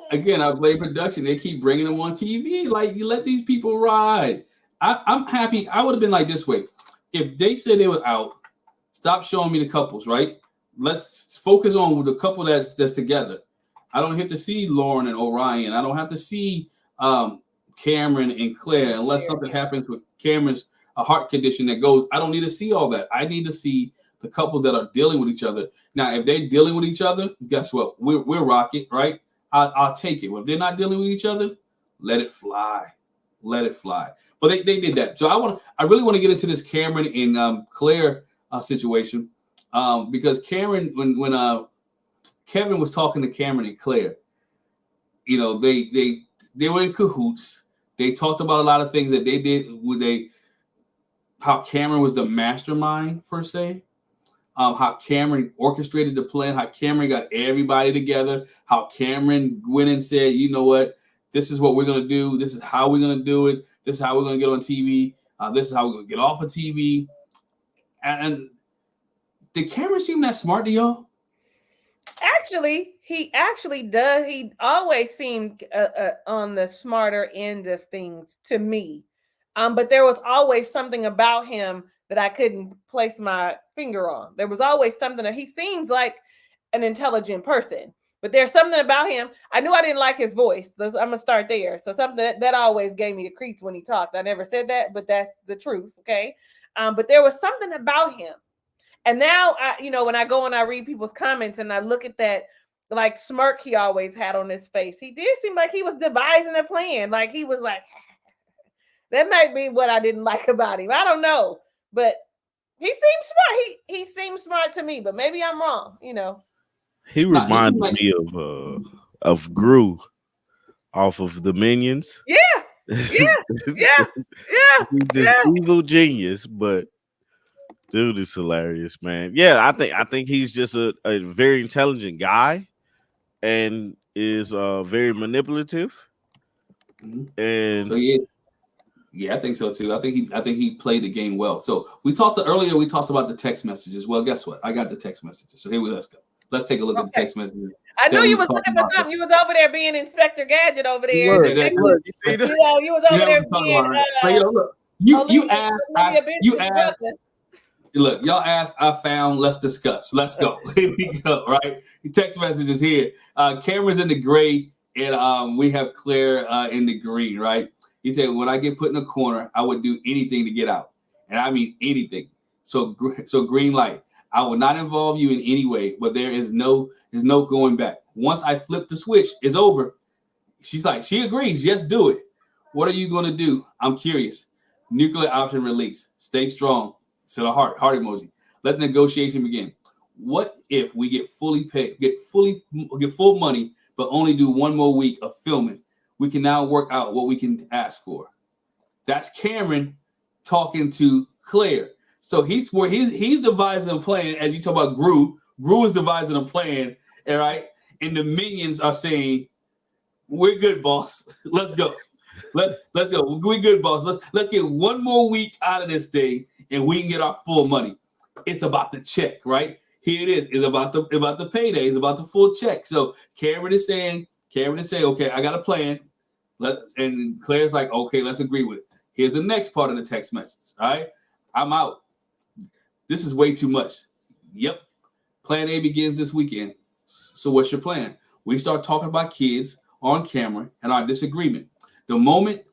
again, I blame production. They keep bringing them on TV. Like, you let these people ride. I'm happy. I would have been like this way. If they said they were out, stop showing me the couples, right? Let's focus on the couple that's together. I don't have to see Lauren and Orion. I don't have to see Cameron and Claire unless something happens with Cameron's a heart condition that goes. I don't need to see all that. I need to see the couples that are dealing with each other. Now, if they're dealing with each other, guess what? We're rocket, right? I'll take it. If they're not dealing with each other, let it fly. Let it fly. But they did that. So I really want to get into this Cameron and Claire situation. Because Cameron, when Kevin was talking to Cameron and Claire, you know, they were in cahoots. They talked about a lot of things that they did. How Cameron was the mastermind per se. How Cameron orchestrated the plan. How Cameron got everybody together. How Cameron went and said, you know what, this is what we're gonna do. This is how we're gonna do it. This is how we're gonna get on TV. This is how we're gonna get off of TV. And did Cameron seem that smart to y'all? Actually, he actually does. He always seemed on the smarter end of things to me. But there was always something about him that I couldn't place my finger on. There was always something that he seems like an intelligent person, but there's something about him. I knew I didn't like his voice. I'm gonna start there. So something that always gave me the creeps when he talked. I never said that, but that's the truth. Okay. But there was something about him. And now, when I go and I read people's comments and I look at that, like, smirk he always had on his face, he did seem like he was devising a plan. Like, he was like, that might be what I didn't like about him. I don't know, but he seems smart. He seems smart to me, but maybe I'm wrong. He reminded me of Gru off of the Minions. Yeah. He's this evil genius, but. Dude is hilarious, man. Yeah, I think he's just a very intelligent guy and is very manipulative. Mm-hmm. And so yeah, I think so too. I think he played the game well. So we talked about the text messages. Well, guess what? I got the text messages. So here let's go. Let's take a look at the text messages. I knew you was looking for something. You was over there being Inspector Gadget over there. You was over there being. You asked. Look, y'all asked, I found, let's discuss. Let's go. Here we go, right? Text messages here. Cameron's in the gray, and we have Claire in the green, right? He said, when I get put in a corner, I would do anything to get out. And I mean anything. So green light. I will not involve you in any way, but there's no going back. Once I flip the switch, it's over. She's like, she agrees. Yes, do it. What are you going to do? I'm curious. Nuclear option release. Stay strong. Set a heart emoji. Let the negotiation begin. What if we get fully paid, get full money, but only do one more week of filming? We can now work out what we can ask for. That's Cameron talking to Claire. So he's devising a plan. As you talk about Gru is devising a plan, all right? And the minions are saying, "We're good, boss. Let's go. Let's go. We're good, boss. Let's get one more week out of this thing, and we can get our full money." It's about the check, right? Here it is. It's about the payday. It's about the full check. So Cameron is saying, okay, I got a plan. And Claire's like, okay, let's agree with it. Here's the next part of the text message. All right, I'm out. This is way too much. Yep. Plan A begins this weekend. So what's your plan? We start talking about kids on camera and our disagreement. The moment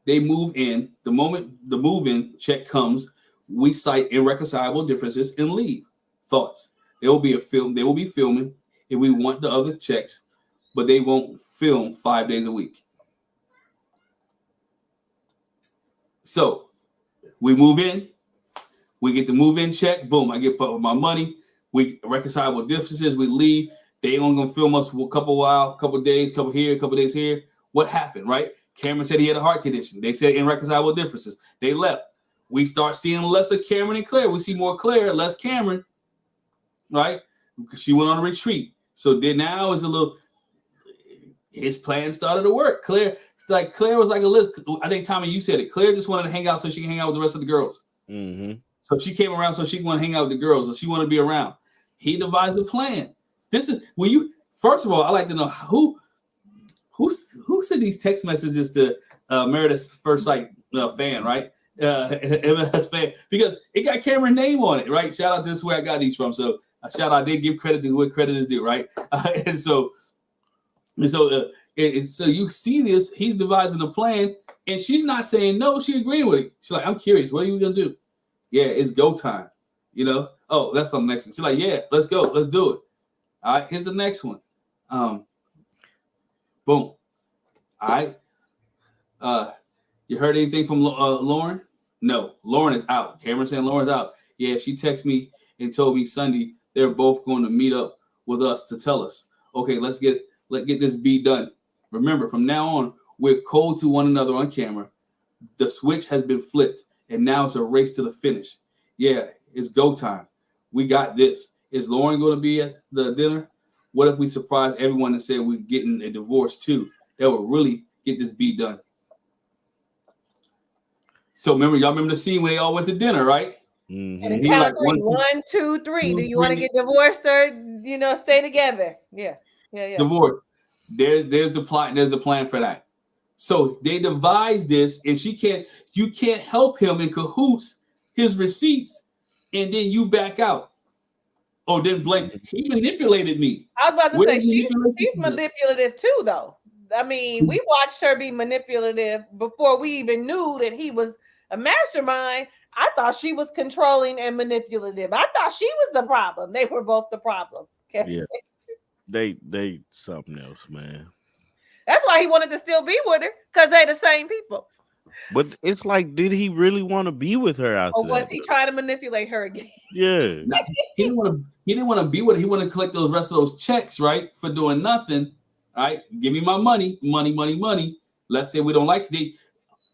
they move in, the moment the move-in check comes, we cite irreconcilable differences and leave. Thoughts. There will be a film. They will be filming if we want the other checks, but they won't film 5 days a week. So we move in. We get the move-in check. Boom. I get my money. We reconcilable differences. We leave. They only gonna film us for a couple days, couple days here. What happened, right? Cameron said he had a heart condition. They said irreconcilable differences. They left. We start seeing less of Cameron and Claire. We see more Claire, less Cameron, right? She went on a retreat. So then now is a little. His plan started to work. Claire was like a little. I think Tommy, you said it. Claire just wanted to hang out so she can hang out with the rest of the girls. Mm-hmm. So she came around so she want to hang out with the girls. So she want to be around. He devised a plan. This is when you. First of all, I like to know who sent these text messages to Meredith's First Sight fan, right? MS fan, because it got Cameron's name on it, right? Shout out to this is where I got these from. So shout out, they give credit to who credit is due, right? So you see this, he's devising a plan, and she's not saying no, she agreeing with it. She's like, I'm curious, what are you gonna do? Yeah, it's go time. Oh, that's on the next one. She's like, yeah, let's go, let's do it. All right, here's the next one. Boom. All right. You heard anything from Lauren? No, Lauren is out. Cameron saying Lauren's out. Yeah, she texted me and told me Sunday they're both going to meet up with us to tell us. Okay, let's get this beat done. Remember, from now on, we're cold to one another on camera. The switch has been flipped, and now it's a race to the finish. Yeah, it's go time. We got this. Is Lauren going to be at the dinner? What if we surprise everyone and say we're getting a divorce too? That would really get this beat done. So y'all remember the scene when they all went to dinner, right? Mm-hmm. And the count of three. 1, 2, 3. Do you want to get divorced or stay together? Yeah. Divorce. There's the plot and there's a plan for that. So they devised this, and you can't help him in cahoots his receipts, and then you back out. Oh, then blame. He manipulated me. I was about to say she's manipulative too, though. I mean, we watched her be manipulative before we even knew that he was a mastermind. I thought she was controlling and manipulative. I thought she was the problem. They were both the problem. Okay? Yeah, they something else, man. That's why he wanted to still be with her, because they're the same people. But it's like, did he really want to be with her after or was he trying to manipulate her again? Yeah. No, he didn't want to be with her. He wanted to collect those rest of those checks, right? For doing nothing. All right, give me my money. Let's say we don't like it.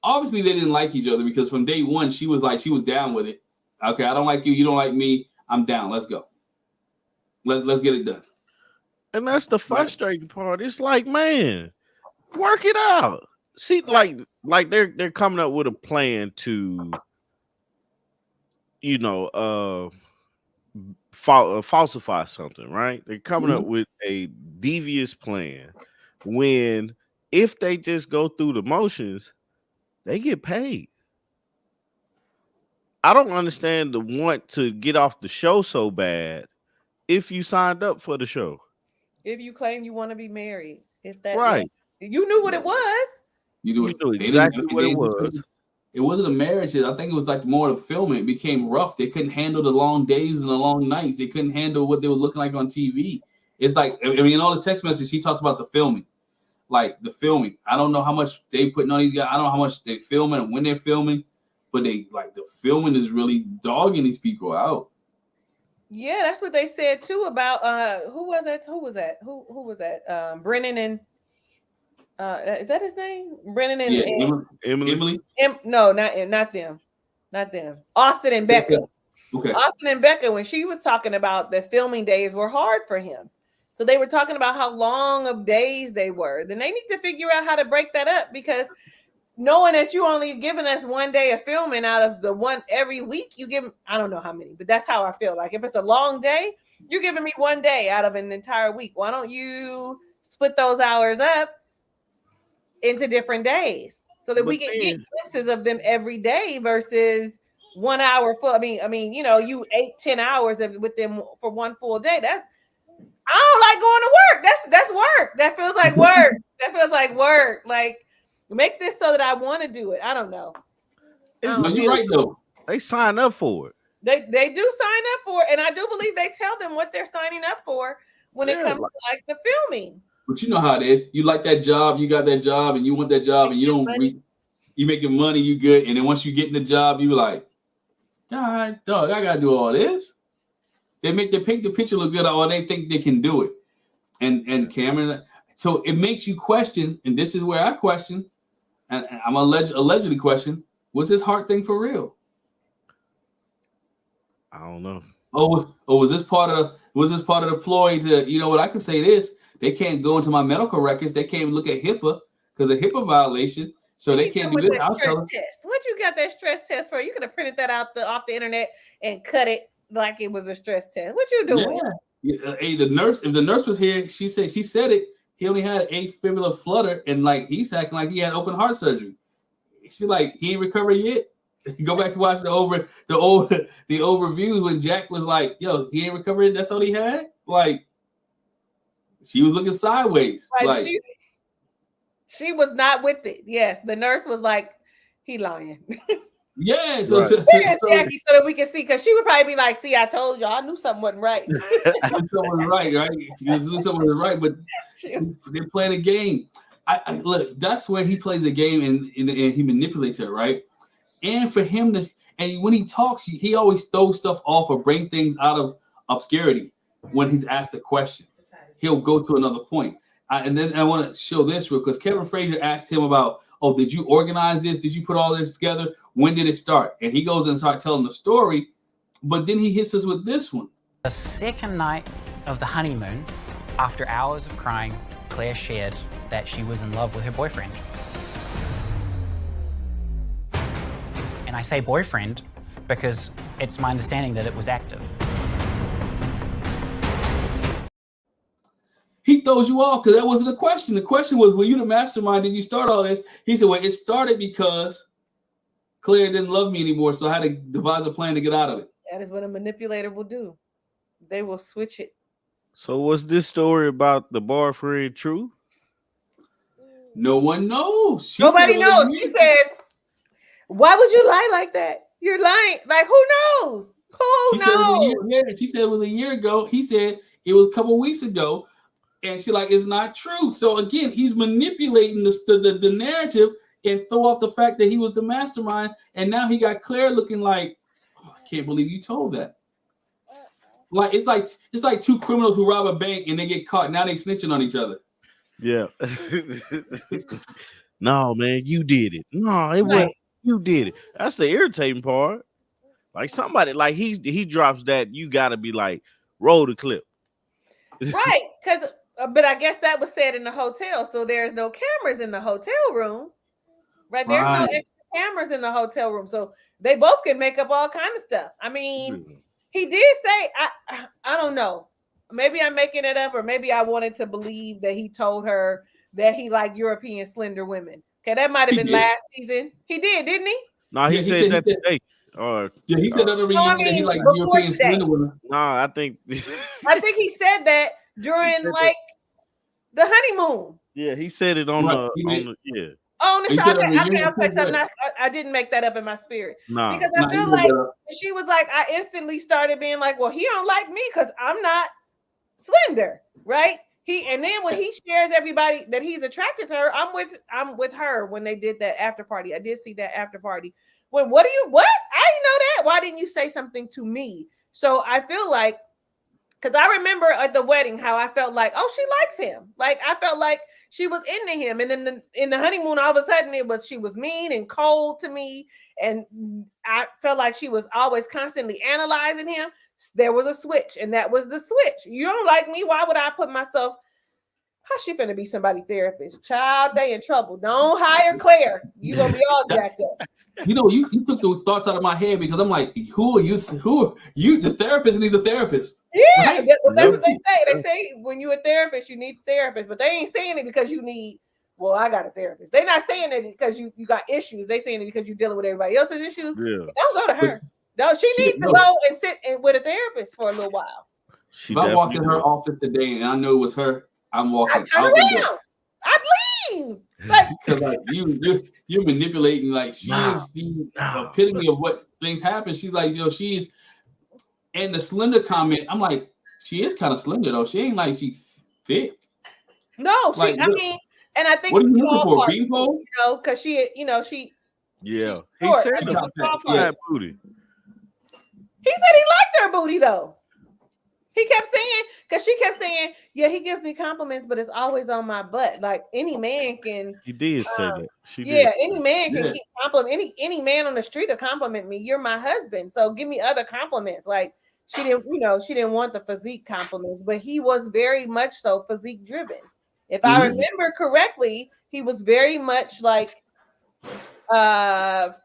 Obviously they didn't like each other, because from day one she was down with it. Okay, I don't like you, you don't like me. I'm down. Let's go. Let's get it done. And that's the frustrating part. It's like, man, work it out. See, like they're coming up with a plan to, falsify something, right? They're coming up with a devious plan, when if they just go through the motions, they get paid. I don't understand the want to get off the show so bad if you signed up for the show. If you claim you want to be married, if that right, you knew what it was. You knew exactly what it was. It wasn't a marriage. I think it was like more of filming. It became rough. They couldn't handle the long days and the long nights. They couldn't handle what they were looking like on TV. It's like, I mean, in all the text messages, he talked about the filming. Like the filming. I don't know how much they putting on these guys. I don't know how much they filming and when they're filming, but the filming is really dogging these people out. Yeah, that's what they said too about who was that? Brennan and is that his name? Brennan and Emily. No, not them. Austin and Becca. Okay. Austin and Becca, when she was talking about the filming days were hard for him. So they were talking about how long of days they were. Then they need to figure out how to break that up, because knowing that you only giving us 1 day of filming out of the one every week, you give, I don't know how many, but that's how I feel. Like if it's a long day, you're giving me 1 day out of an entire week. Why don't you split those hours up into different days so that But we can get then- glimpses of them every day versus 1 hour full. I mean, you know, you 8-10 hours with them for one full day. That I don't like going to work. That's work. That feels like work. That feels like work. Like make this so that I want to do it. I don't know. It's No, you're still- right though. They sign up for it. They do sign up for it, and I do believe they tell them what they're signing up for when it Yeah, comes to like the filming. But you know how it is. You like that job, you got that job, and you want that job, and you don't. You making money, you good, and then once you get in the job, you like, God, dog, I gotta do all this. They paint the picture look good, or they think they can do it. And Cameron, so it makes you question, and this is where I question, and I'm allegedly question, was this heart thing for real? I don't know. Was this part of the ploy to, you know what, I can say this, they can't go into my medical records, they can't look at HIPAA because of HIPAA violation, so they can't do this. That stress test. What you got that stress test for? You could have printed that out off the internet and cut it like it was a stress test. What you doing? Yeah. Hey, the nurse, if the nurse was here, she said it. He only had afibular flutter, and like he's acting like he had open heart surgery. She like he ain't recovered yet. Go back to watch the old reviews when Jack was like, "Yo, he ain't recovered. That's all he had." Like she was looking sideways. Right, like she was not with it. Yes, the nurse was like, "He lying." Yeah, so Jackie, so that we can see, because she would probably be like, "See, I told y'all, I knew something wasn't right." something was right? Something was right, but they're playing a game. I look, that's where he plays a game and he manipulates it, right? And for him to, and when he talks, he always throws stuff off or bring things out of obscurity when he's asked a question. He'll go to another point. And then I want to show this real, because Kevin Frazier asked him about, oh, did you organize this? Did you put all this together? When did it start? And he goes and starts telling the story, but then he hits us with this one. The second night of the honeymoon, after hours of crying, Claire shared that she was in love with her boyfriend. And I say boyfriend because it's my understanding that it was active. He throws you off because that wasn't a question. The question was, were you the mastermind? Did you start all this? He said, well, it started because Claire didn't love me anymore, so I had to devise a plan to get out of it. That is what a manipulator will do. They will switch it. So was this story about the boyfriend true? No one knows. Nobody knows. She says, why would you lie like that? You're lying. Like, who knows? Who knows? She said it was a year ago. He said it was a couple weeks ago. And she like, it's not true. So again, he's manipulating the narrative and throw off the fact that he was the mastermind. And now he got Claire looking like, oh, I can't believe you told that. Like it's like two criminals who rob a bank and they get caught. Now they snitching on each other. Yeah. No, man, you did it. No, it wasn't. You did it. That's the irritating part. Like somebody, like he drops that, you gotta be like, roll the clip. Right, because but I guess that was said in the hotel, so there's no cameras in the hotel room. Right, there's no extra cameras in the hotel room, so they both can make up all kind of stuff. I mean, he did say, I don't know. Maybe I'm making it up, or maybe I wanted to believe that he told her that he liked European slender women. Okay, that might have been last season. He did, didn't he? No, he said that today. He said that over that he liked European slender women. No, I think he said that during like the honeymoon. Yeah, he said it on the yeah. Oh, the show. Okay, I didn't make that up in my spirit. No, because I feel like she was like, I instantly started being like, well, he don't like me because I'm not slender, right? And then when he shares everybody that he's attracted to her, I'm with her when they did that after party. I did see that after party. What? I didn't know that. Why didn't you say something to me? So I feel like, because I remember at the wedding how I felt like, oh, she likes him. Like I felt like she was into him. And then in the honeymoon, all of a sudden she was mean and cold to me. And I felt like she was always constantly analyzing him. There was a switch, and that was the switch. You don't like me. Why would I put myself? How's she finna be somebody's therapist? Child, they in trouble. Don't hire Claire. You gonna be all jacked up. You know, you took the thoughts out of my head because I'm like, who are you? Who are you? The therapist needs a therapist. Yeah, right? That's what they say. They say when you're a therapist, you need a therapist, but they ain't saying it because you need well, I got a therapist. They're not saying it because you got issues. They saying it because you're dealing with everybody else's issues. Yeah. Don't go to her. No, she needs to go and sit with a therapist for a little while. She if I walked in her definitely office today and I knew it was her, I'm walking I'd turn out the door. around. I'd leave. Like, Because like you're manipulating. Like she is the epitome of what things happen. She's like, she's and the slender comment. I'm like, she is kind of slender though. She ain't like she's thick. no, Like, I mean, and I think what are you the looking tall for? part, Beanpole? because she, she. yeah. she's He short. said That's the the tall yeah. part. fat booty. He said he liked her booty though. He kept saying, because she kept saying, yeah, he gives me compliments, but it's always on my butt. Like any man can. He did say that. She Yeah, did. any man can Yeah. keep compliment. Any man on the street will compliment me. You're my husband, so give me other compliments. Like she didn't, she didn't want the physique compliments, but he was very much so physique driven. If I remember correctly, he was very much like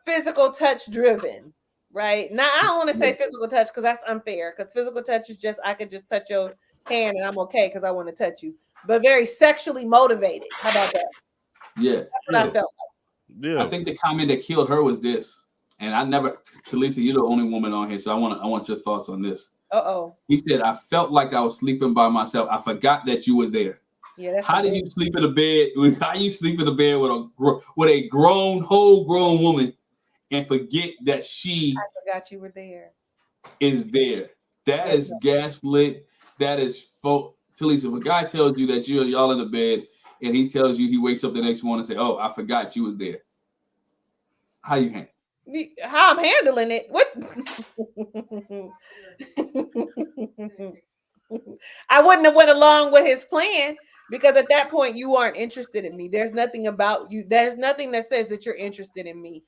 physical touch driven. Right now, I don't want to say physical touch because that's unfair. Because physical touch is just I could just touch your hand and I'm okay because I want to touch you. But very sexually motivated. How about that? Yeah, That's what I felt like. Yeah. I think the comment that killed her was this, and I never, Talisa, you're the only woman on here, so I want your thoughts on this. He said, "I felt like I was sleeping by myself. I forgot that you were there." Yeah. That's How did you sleep in a bed? How you sleep in a bed with a grown woman? And forget that she I forgot you were there. is there. That is gaslit. That is Talisa, if a guy tells you that y'all in the bed and he tells you he wakes up the next morning and say, "Oh, I forgot you was there." How you handle? How I'm handling it? What? I wouldn't have went along with his plan because at that point you aren't interested in me. There's nothing about you. There's nothing that says that you're interested in me.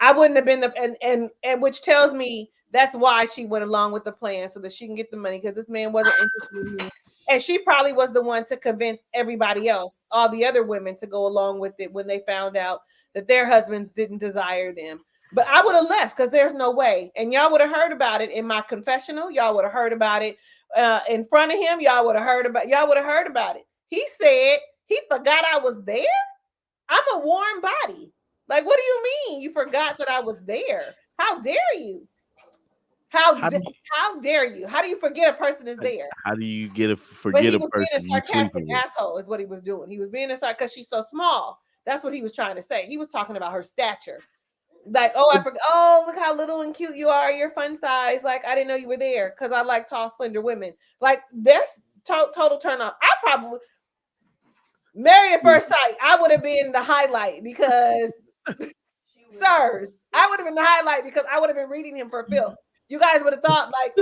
I wouldn't have been and which tells me that's why she went along with the plan so that she can get the money because this man wasn't interested in me. And she probably was the one to convince everybody else, all the other women, to go along with it when they found out that their husbands didn't desire them. But I would have left because there's no way. And y'all would have heard about it in my confessional. Y'all would have heard about it in front of him. Y'all would have heard about it. He said he forgot I was there. I'm a warm body. Like, what do you mean? You forgot that I was there? How dare you? How dare you? How do you forget a person is there? How do you forget a person? Being a sarcastic asshole is what he was doing. He was being a sarcastic because she's so small. That's what he was trying to say. He was talking about her stature. Like, oh, I forgot. Oh, look how little and cute you are. You're fun size. Like, I didn't know you were there because I like tall, slender women. Like, that's total turn off. I probably married at first sight. I would have been the highlight because. Sirs, I would have been the highlight because I would have been reading him for filth. You guys would have thought, like,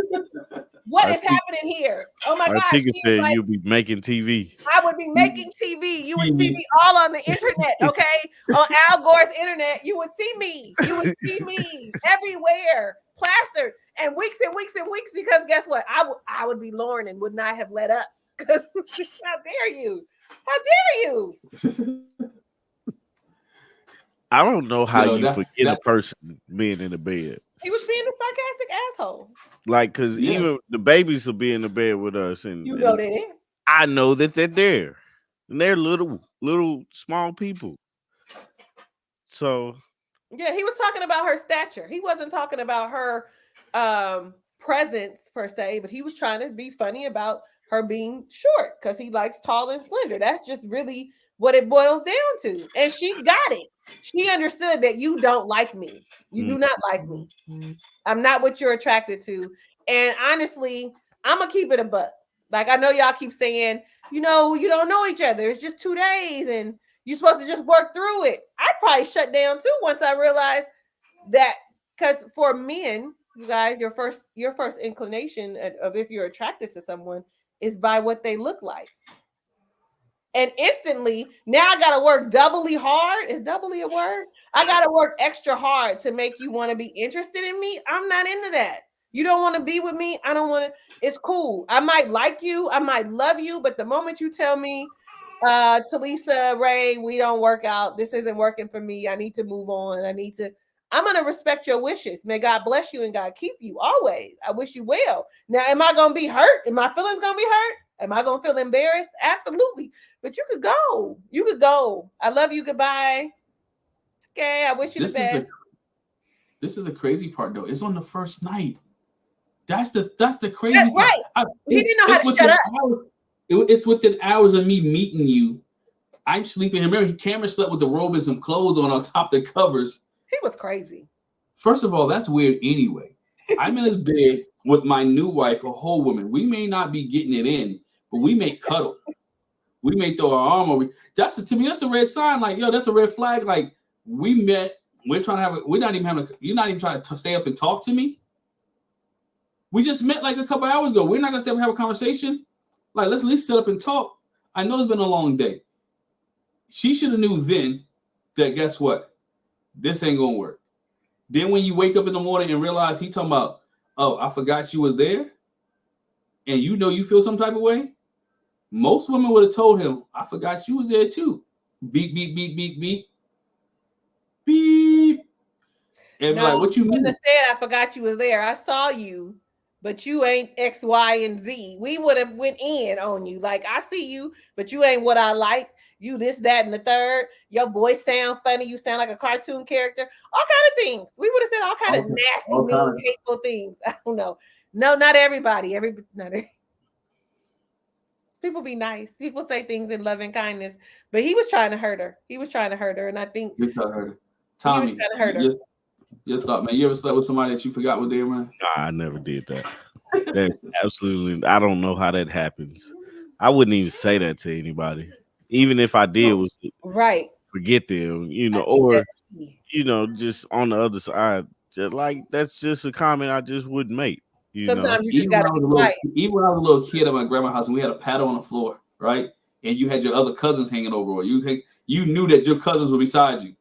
what is happening here? Oh my God. I think it said like, you'll be making TV. I would be making TV. You would see me all on the internet, okay? On Al Gore's internet, you would see me. You would see me everywhere, plastered, and weeks and weeks and weeks because guess what? I would be Lauren and would not have let up because how dare you? How dare you? I don't know how you forget a person being in the bed. He was being a sarcastic asshole. Like, because even the babies will be in the bed with us, and you know they're there. I know that they're there, and they're little small people. So, yeah, he was talking about her stature. He wasn't talking about her presence per se, but he was trying to be funny about her being short because he likes tall and slender. That's just really what it boils down to. And she got it. She understood that you don't like me. You do not like me. I'm not what you're attracted to. And honestly, I'm going to keep it a buck. Like, I know y'all keep saying, you don't know each other. It's just 2 days and you're supposed to just work through it. I'd probably shut down too once I realized that, because for men, you guys, your first inclination of if you're attracted to someone is by what they look like. And instantly, now I got to work doubly hard. Is doubly a word? I got to work extra hard to make you want to be interested in me. I'm not into that. You don't want to be with me. I don't want to. It's cool. I might like you. I might love you. But the moment you tell me, Talisa, Ray, we don't work out. This isn't working for me. I need to move on. I'm going to respect your wishes. May God bless you and God keep you always. I wish you well. Now, am I going to be hurt? Am my feelings going to be hurt? Am I gonna feel embarrassed? Absolutely. But you could go. You could go. I love you. Goodbye. Okay. I wish you the best. This is the crazy part though. It's on the first night. That's the crazy part. Right. He didn't know how to shut up. It's within hours of me meeting you. I'm sleeping. Remember, Cameron slept with the robe and some clothes on top of the covers. He was crazy. First of all, that's weird anyway. I'm in his bed with my new wife, a whole woman. We may not be getting it in, but we may cuddle. We may throw our arm over. To me, that's a red sign. Like, yo, that's a red flag. Like, we met. We're trying to have. You're not even trying to stay up and talk to me. We just met like a couple hours ago. We're not gonna stay up and have a conversation. Like, let's at least sit up and talk. I know it's been a long day. She should have knew then that guess what? This ain't gonna work. Then when you wake up in the morning and realize he's talking about, oh, I forgot you was there, and you know you feel some type of way, most women would have told him, I forgot you was there too. Beep, beep, beep, beep, beep. Beep. And no, like, what you mean? Said I forgot you was there. I saw you, but you ain't X, Y, and Z. We would have went in on you. Like, I see you, but you ain't what I like. You this, that, and the third. Your voice sound funny. You sound like a cartoon character. All kind of things. We would have said all kind of nasty, mean, hateful things. I don't know. No, not everybody. People be nice. People say things in love and kindness, but he was trying to hurt her. And I think You're trying to hurt her. Tommy, he was trying to hurt her. Your thought, man. You ever slept with somebody that you forgot was there, man? Nah, I never did that. That's absolutely. I don't know how that happens. I wouldn't even say that to anybody, even if I did. Was right. Forget them, or just on the other side. Just like that's just a comment I just wouldn't make. Sometimes you just gotta be quiet. Even when I was a little kid at my grandma's house and we had a paddle on the floor, right? And you had your other cousins hanging over, or you knew that your cousins were beside you.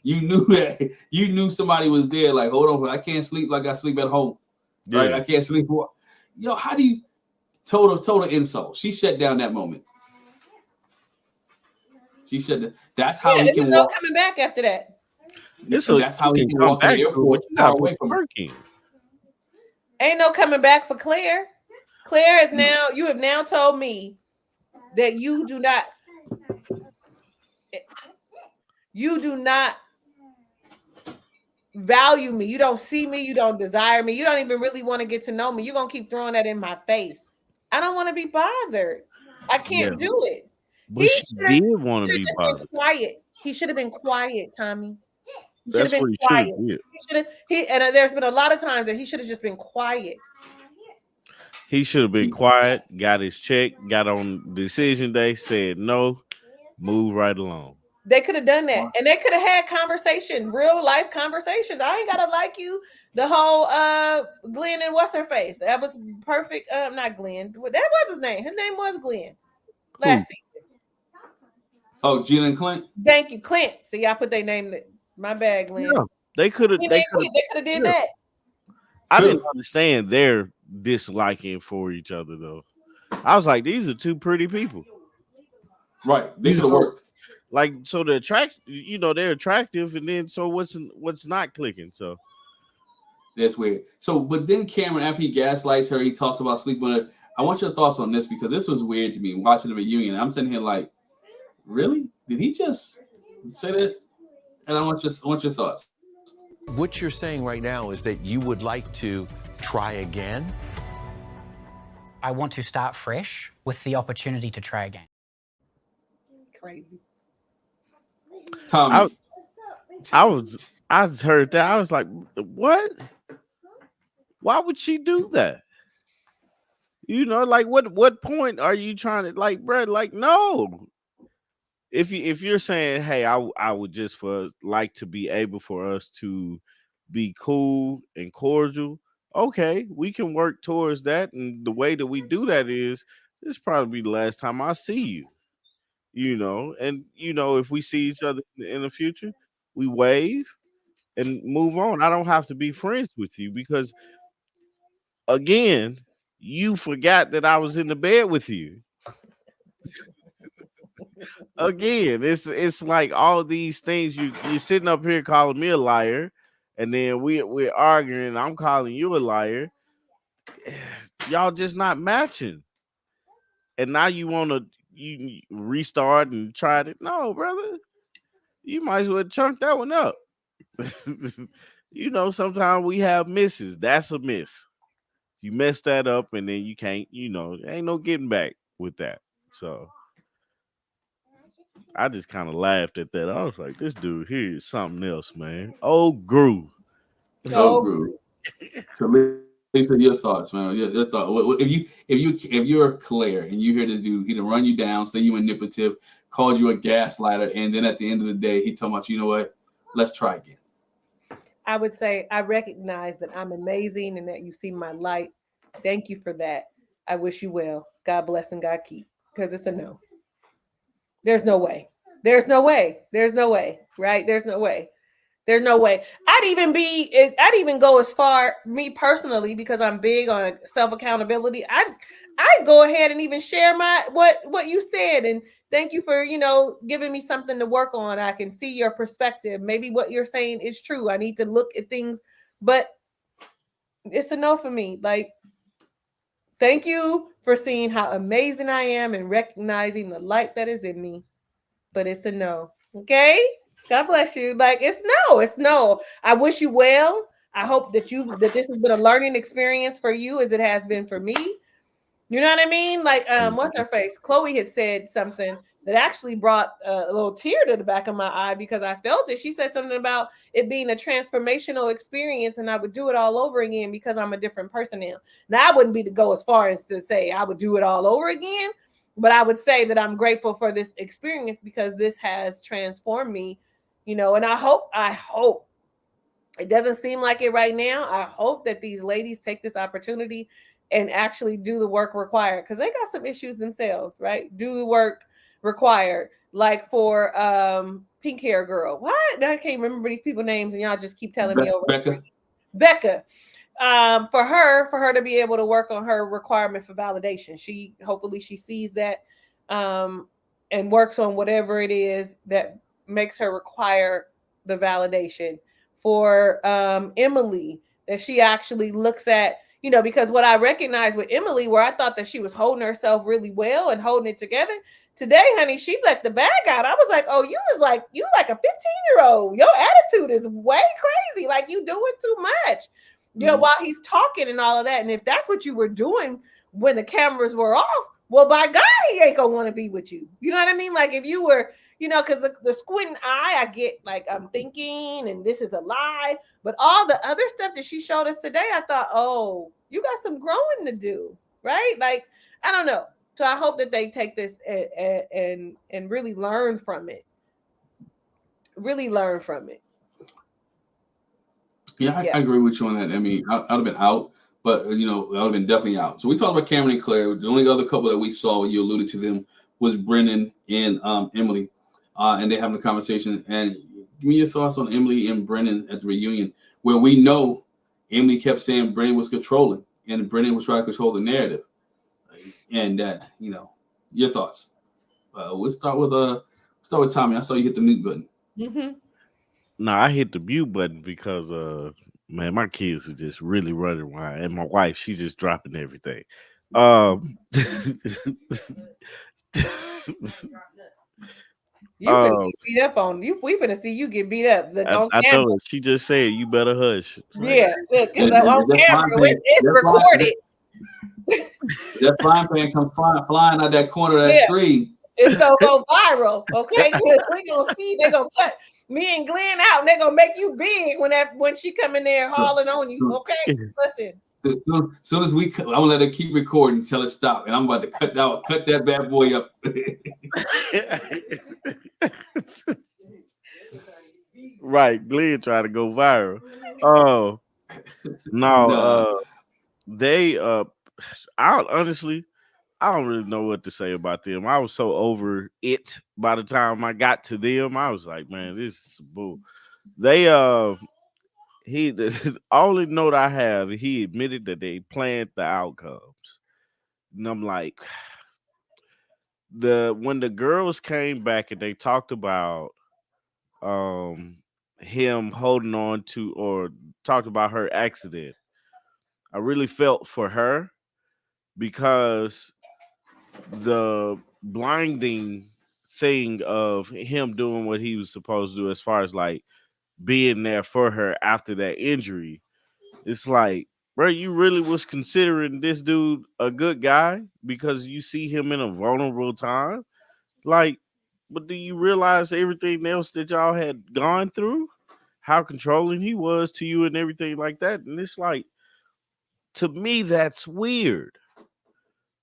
You knew somebody was there. Like, hold on, I can't sleep like I sleep at home, right? Yeah. I can't sleep. Yo, how do you total insult? She shut down that moment. She said that's how he can walk. No coming back after that. That's how he can walk to the airport far away from her. Ain't no coming back for Claire. Claire you have now told me that you do not value me. You don't see me. You don't desire me. You don't even really want to get to know me. You're going to keep throwing that in my face. I don't want to be bothered. I can't do it. But she did want to be bothered. Quiet. He should have been quiet, Tommy. That's what he should have did. And there's been a lot of times that he should have just been quiet. He should have been quiet, got his check, got on decision day, said no, move right along. They could have done that, and they could have had conversation, real life conversations. I ain't gotta like you. The whole Glenn and what's her face. That was perfect. Not Glenn. That was his name. His name was Glenn. Last season. Oh, Gina and Clint. Thank you, Clint. See, I put their name. My bad, Glenn. Yeah, they could have. They could have did that. I didn't understand their disliking for each other though. I was like, these are two pretty people. Right. They could have worked. Like, so they're they're attractive, and then so what's not clicking? So that's weird. So, but then Cameron, after he gaslights her, he talks about sleeping with her. I want your thoughts on this because this was weird to me watching the reunion. I'm sitting here like, really? Did he just say that? And I want your thoughts. What you're saying right now is that you would like to try again? I want to start fresh with the opportunity to try again. Crazy. Tommy. I heard that. I was like, what? Why would she do that? Like what point are you trying to, like, Brad? Like, no. If you're saying, hey, I would just like to be able for us to be cool and cordial, okay, we can work towards that. And the way that we do that is this probably be the last time I see you. And if we see each other in the future, we wave and move on. I don't have to be friends with you because, again, you forgot that I was in the bed with you. Again, it's like all these things you're sitting up here calling me a liar, and then we're arguing and I'm calling you a liar. Y'all just not matching. and now you want to you restart and try it. No, brother, you might as well chunk that one up. You know, sometimes we have misses. That's a miss. You mess that up, and then you can't. You know, ain't no getting back with that. So I just kind of laughed at that. I was like, this dude here is something else, man. Oh, Gru. So, Oh, Gru. So, Lisa, your thoughts, man. Your thought. If you're Claire and you hear this dude, he done run you down, say you manipulative, called you a gaslighter, and then at the end of the day, he told you know what? Let's try again. I would say I recognize that I'm amazing and that you see my light. Thank you for that. I wish you well. God bless and God keep. Because it's a no. There's no way. There's no way. There's no way. Right? There's no way. There's no way. I'd even go as far, me personally, because I'm big on self-accountability. I'd go ahead and even share what you said. And thank you for, giving me something to work on. I can see your perspective. Maybe what you're saying is true. I need to look at things, but it's a no for me. Like, thank you for seeing how amazing I am and recognizing the light that is in me. But it's a no. Okay? God bless you. Like, it's no. I wish you well. I hope that this has been a learning experience for you as it has been for me. You know what I mean? Like, what's her face? Chloe had said something that actually brought a little tear to the back of my eye because I felt it. She said something about it being a transformational experience and I would do it all over again because I'm a different person now. Now, I wouldn't be to go as far as to say I would do it all over again, but I would say that I'm grateful for this experience because this has transformed me, and I hope it doesn't seem like it right now. I hope that these ladies take this opportunity and actually do the work required because they got some issues themselves, right? Do the work required. Like for pink hair girl. What? I can't remember these people's names and y'all just keep telling me over. Becca. For her to be able to work on her requirement for validation. Hopefully she sees that and works on whatever it is that makes her require the validation. For Emily, that she actually looks at, because what I recognized with Emily, where I thought that she was holding herself really well and holding it together. Today, honey, she let the bag out. I was like, oh, you like a 15-year-old. Your attitude is way crazy. Like you doing too much. While he's talking and all of that. And if that's what you were doing when the cameras were off, well, by God, he ain't gonna want to be with you. You know what I mean? Like if you were, because the squinting eye, I get like I'm thinking and this is a lie. But all the other stuff that she showed us today, I thought, oh, you got some growing to do, right? Like, I don't know. So I hope that they take this and really learn from it. Really learn from it. Yeah, I agree with you on that. I mean, I'd have been out, but I would have been definitely out. So we talked about Cameron and Claire. The only other couple that we saw, you alluded to them, was Brennan and Emily, and they having a conversation. And give me your thoughts on Emily and Brennan at the reunion, where we know Emily kept saying Brennan was controlling, and Brennan was trying to control the narrative. And that, your thoughts. We'll start with Tommy. I saw you hit the mute button. Mm-hmm. No, I hit the mute button because man, my kids are just really running wild, and my wife, she just dropping everything. You finna get beat up on you. We finna see you get beat up. I know. She just said you better hush. Yeah, because on camera, it's recorded. That frying pan come flying out that corner of that screen. It's gonna go viral, okay? Because we gonna see they're gonna cut me and Glenn out, and they're gonna make you big when she come in there hauling on you. Okay, listen. Soon as I'm gonna let her keep recording until it stops, and I'm about to cut that bad boy up. Right, Glenn trying to go viral. Oh no, they I don't really know what to say about them. I was so over it by the time I got to them. I was like, man, this is bull. They the only note I have, he admitted that they planned the outcomes. And I'm like, when the girls came back and they talked about him holding on to or talked about her accident, I really felt for her because the blinding thing of him doing what he was supposed to do as far as like being there for her after that injury. It's like, bro, you really was considering this dude a good guy because you see him in a vulnerable time. Like, but do you realize everything else that y'all had gone through? How controlling he was to you and everything like that. And it's like, to me, that's weird.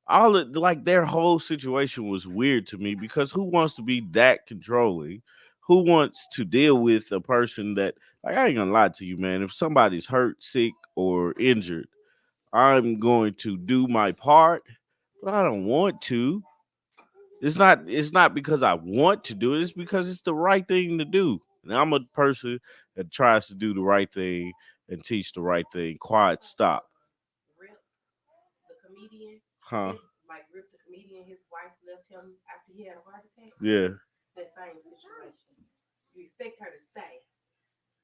All of, like, their whole situation was weird to me because who wants to be that controlling? Who wants to deal with a person that, like, I ain't gonna lie to you, man. If somebody's hurt, sick, or injured, I'm going to do my part, but I don't want to. It's not because I want to do it, it's because it's the right thing to do. And I'm a person that tries to do the right thing and teach the right thing. Quiet, stop. Rip, the comedian, Huh? like Rip the comedian, his wife left him after he had a heart attack. Yeah. It's the same situation. You expect her to stay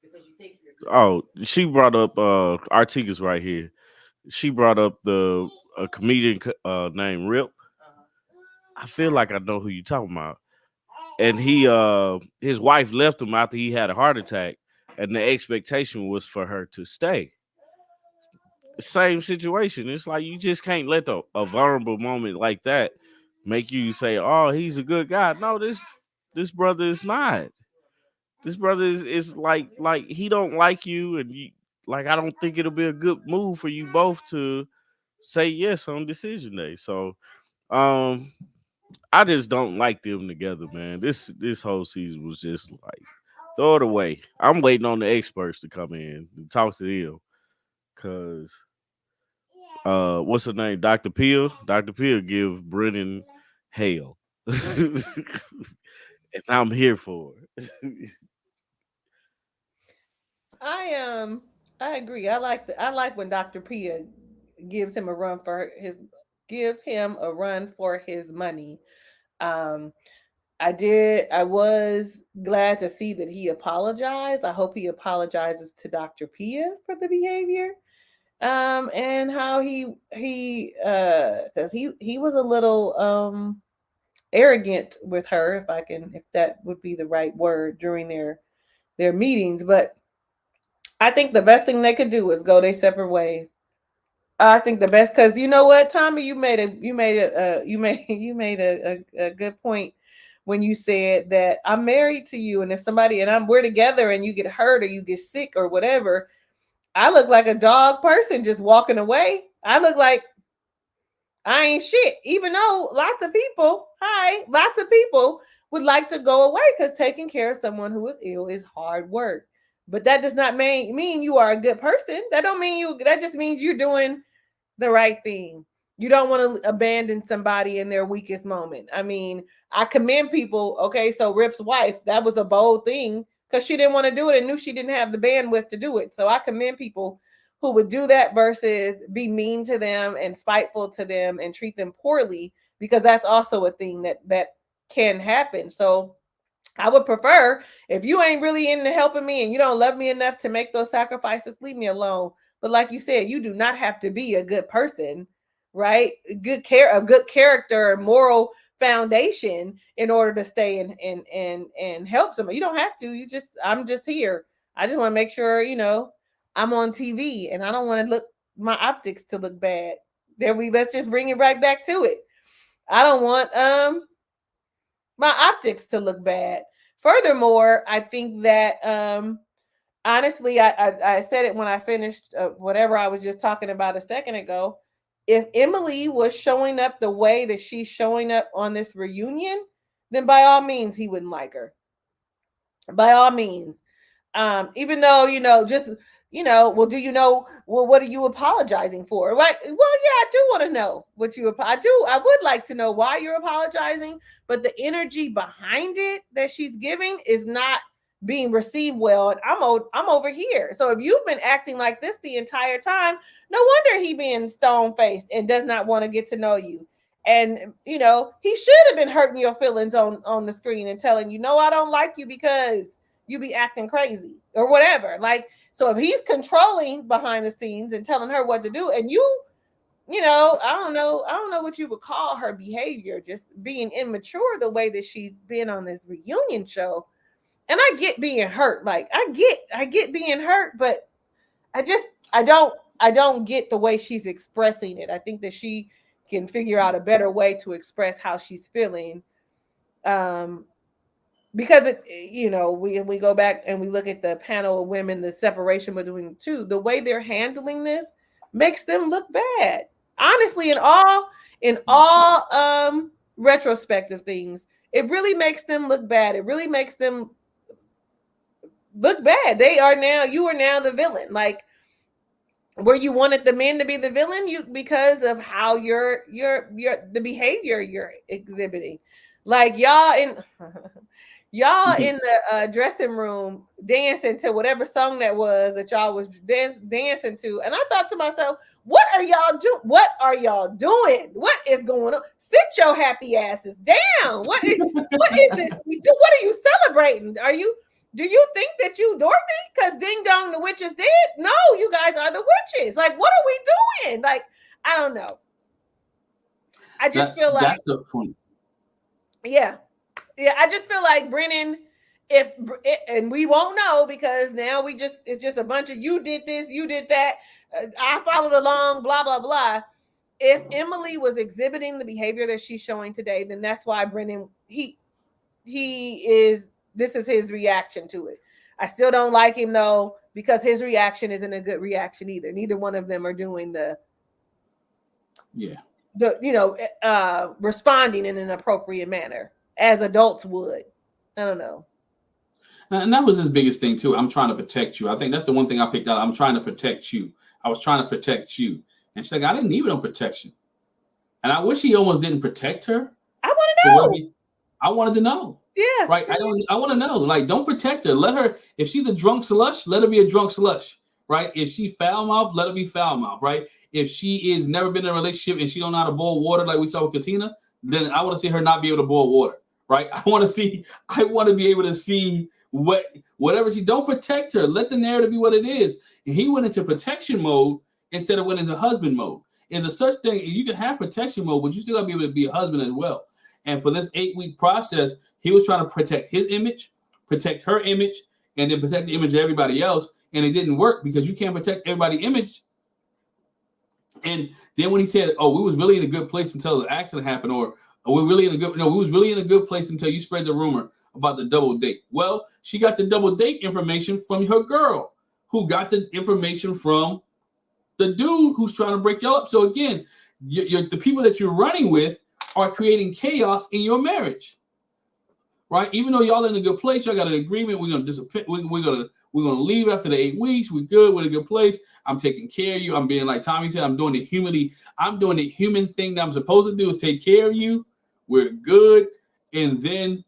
because you think you're good. Oh, she brought up Artigas right here. She brought up a comedian named Rip. I feel like I know who you're talking about. And his wife left him after he had a heart attack, and the expectation was for her to stay. Same situation. It's like you just can't let a vulnerable moment like that make you say, "Oh, he's a good guy." No, this brother is not. This brother is like he don't like you, and you like. I don't think it'll be a good move for you both to say yes on decision day. So, I just don't like them together, man. This whole season was just like throw it away. I'm waiting on the experts to come in and talk to them, cause what's her name? Dr. Peel. Dr. Peel give Brennan hell. And I'm here for it. I agree. I like when Dr. Pia gives him a run for his money. Um I was glad to see that he apologized. I hope he apologizes to Dr. Pia for the behavior. And how he cuz he was a little arrogant with her, if that would be the right word, during their meetings. But I think the best thing they could do is go their separate ways. I think the best, because you know what, Tommy, you made a good point when you said that I'm married to you, and if somebody and we're together and you get hurt or you get sick or whatever, I look like a dog person just walking away. I look like I ain't shit, even though lots of people would like to go away, because taking care of someone who is ill is hard work. But that does not mean you are a good person. That just means you're doing the right thing. You don't want to abandon somebody in their weakest moment. I mean, I commend people. Okay, so Rip's wife, that was a bold thing because she didn't want to do it and knew she didn't have the bandwidth to do it. So I commend people who would do that versus be mean to them and spiteful to them and treat them poorly, because that's also a thing that can happen. So I would prefer, if you ain't really into helping me and you don't love me enough to make those sacrifices, leave me alone. But like you said, you do not have to be a good person, right? Good character, moral foundation in order to stay and help somebody. You don't have to. I'm just here. I just want to make sure, I'm on TV and I don't want my optics to look bad. Let's just bring it right back to it. I don't want my optics to look bad. Furthermore, I think that honestly, I said it when I finished whatever I was just talking about a second ago. If Emily was showing up the way that she's showing up on this reunion, then by all means he wouldn't like her. By all means. Even though, what are you apologizing for? Right? Well, yeah, I do want to know I would like to know why you're apologizing, but the energy behind it that she's giving is not being received well. And I'm over here. So if you've been acting like this the entire time, no wonder he being stone-faced and does not want to get to know you. And he should have been hurting your feelings on the screen and telling you, no, I don't like you because you be acting crazy or whatever. Like, so if he's controlling behind the scenes and telling her what to do, and you you know, I don't know what you would call her behavior, just being immature the way that she's been on this reunion show. And I get being hurt. Like I get being hurt, but I don't get the way she's expressing it. I think that she can figure out a better way to express how she's feeling. Because it, you know, we go back and we look at the panel of women, the separation between the two, the way they're handling this makes them look bad. Honestly, in all retrospective things, it really makes them look bad. It really makes them look bad. You are now the villain. Like, where you wanted the men to be the villain, because of how the behavior you're exhibiting. Like y'all in the dressing room dancing to whatever song that was that y'all was dancing to, and I thought to myself, what are y'all doing? What is going on? Sit your happy asses down. What is this we do? What are you celebrating? Do you think that you Dorothy? Because ding dong, the witch is dead? No, you guys are the witches. Like, what are we doing? Like, I don't know. I just feel like that's the point. Yeah. I just feel like Brennan, and we won't know because now it's just a bunch of you did this, you did that. I followed along, blah, blah, blah. If Emily was exhibiting the behavior that she's showing today, then that's why Brennan, this is his reaction to it. I still don't like him though, because his reaction isn't a good reaction either. Neither one of them are doing responding in an appropriate manner as adults would. I don't know. And that was his biggest thing too. I'm trying to protect you. I think that's the one thing I picked out. I'm trying to protect you. I was trying to protect you. And she's like, I didn't need no protection. And I wish he almost didn't protect her. I want to know. I wanted to know. Yeah. Right. I want to know. Like, don't protect her. Let her, if she's a drunk slush, let her be a drunk slush. Right. If she's foul mouth, let her be foul mouth. Right. If she is never been in a relationship and she don't know how to boil water like we saw with Katina, then I want to see her not be able to boil water. Right. I want to be able to see whatever she don't protect her. Let the narrative be what it is. And he went into protection mode instead of went into husband mode. Is a such thing. You can have protection mode, but you still gotta be able to be a husband as well. And for this 8-week process, he was trying to protect his image, protect her image, and then protect the image of everybody else. And it didn't work because you can't protect everybody's image. And then when he said, "Oh, we was really in a good place until the accident happened," or we was really in a good place until you spread the rumor about the double date. Well, she got the double date information from her girl, who got the information from the dude who's trying to break y'all up. So again, the people that you're running with are creating chaos in your marriage, right? Even though y'all in a good place, y'all got an agreement. We're gonna disappear. We're gonna leave after the 8 weeks. We're good. We're in a good place. I'm taking care of you. I'm being like Tommy said. I'm doing the human thing that I'm supposed to do is take care of you. We're good. And then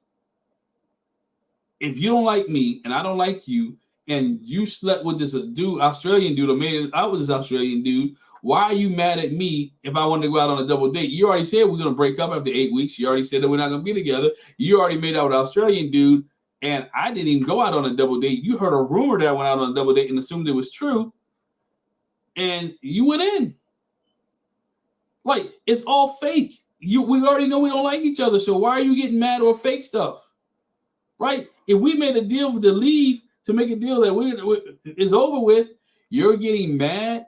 if you don't like me and I don't like you, and you slept with this Australian dude, or made it out with this Australian dude, why are you mad at me if I wanted to go out on a double date? You already said we're going to break up after 8 weeks. You already said that we're not going to be together. You already made out with an Australian dude, and I didn't even go out on a double date. You heard a rumor that I went out on a double date and assumed it was true, and you went in. Like, it's all fake. We already know we don't like each other, so why are you getting mad or fake stuff? Right? If we made a deal to leave, to make a deal that is over with, you're getting mad,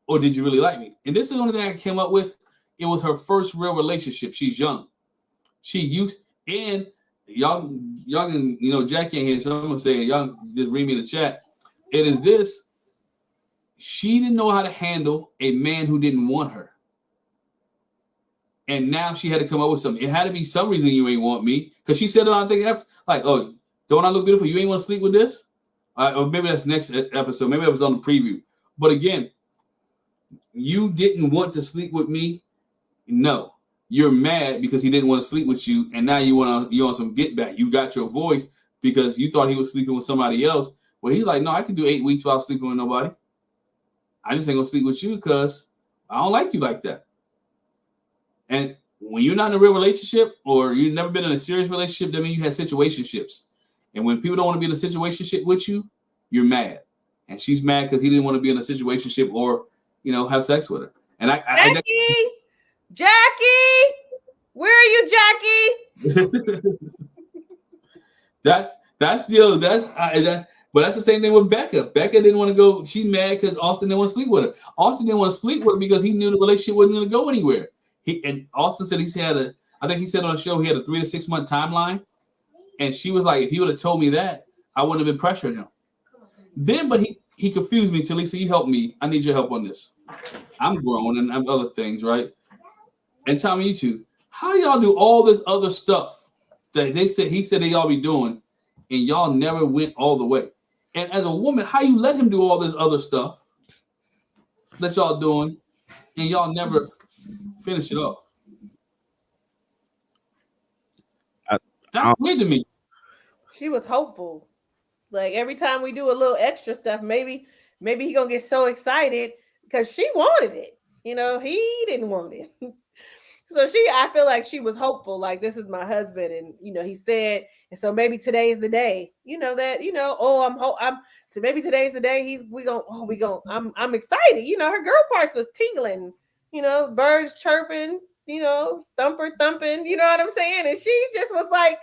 or did you really like me? And this is the only thing I came up with. It was her first real relationship. She's young. And y'all can, Jack ain't here, so I'm gonna say, y'all just read me in the chat. It is this. She didn't know how to handle a man who didn't want her. And now she had to come up with something. It had to be some reason you ain't want me. Because she said, I think, like, oh, don't I look beautiful? You ain't want to sleep with this? Or maybe that's next episode. Maybe that was on the preview. But again, you didn't want to sleep with me. No, you're mad because he didn't want to sleep with you, and now you want some get back. You got your voice because you thought he was sleeping with somebody else. Well, he's like, no, I can do 8 weeks without sleeping with nobody. I just ain't gonna sleep with you because I don't like you like that. And when you're not in a real relationship, or you've never been in a serious relationship, that means you had situationships. And when people don't want to be in a situationship with you, you're mad. And she's mad because he didn't want to be in a situationship or, have sex with her. And I Jackie, where are you, Jackie? that's but that's the same thing with Becca. Becca didn't want to go. She's mad because Austin didn't want to sleep with her. Austin didn't want to sleep with her because he knew the relationship wasn't going to go anywhere. And Austin said I think he said on the show he had a 3 to 6 month timeline. And she was like, if he would have told me that, I wouldn't have been pressuring him. Then, but he confused me. Talisa, you help me. I need your help on this. I'm grown and I'm other things, right? And Tommy, you two, how y'all do all this other stuff that he said they y'all be doing, and y'all never went all the way? And as a woman, how you let him do all this other stuff that y'all doing, and y'all never finish it off? That's weird to me. She was hopeful. Like every time we do a little extra stuff, maybe he gonna get so excited because she wanted it. You know, he didn't want it. So I feel like she was hopeful. Like, this is my husband, and he said, and so maybe today is the day. Maybe today's the day. I'm excited. Her girl parts was tingling. Birds chirping. Thumper thumping. You know what I'm saying? And she just was like,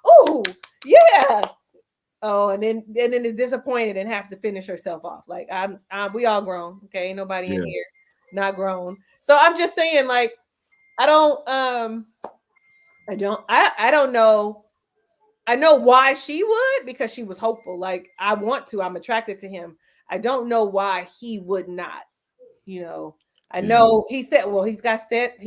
oh yeah. Oh, and then is disappointed and have to finish herself off. Like we all grown, okay? Ain't nobody in here not grown. So I'm just saying, like, I don't know. I know why she would, because she was hopeful. Like, I'm attracted to him. I don't know why he would not. I know he said, well, he set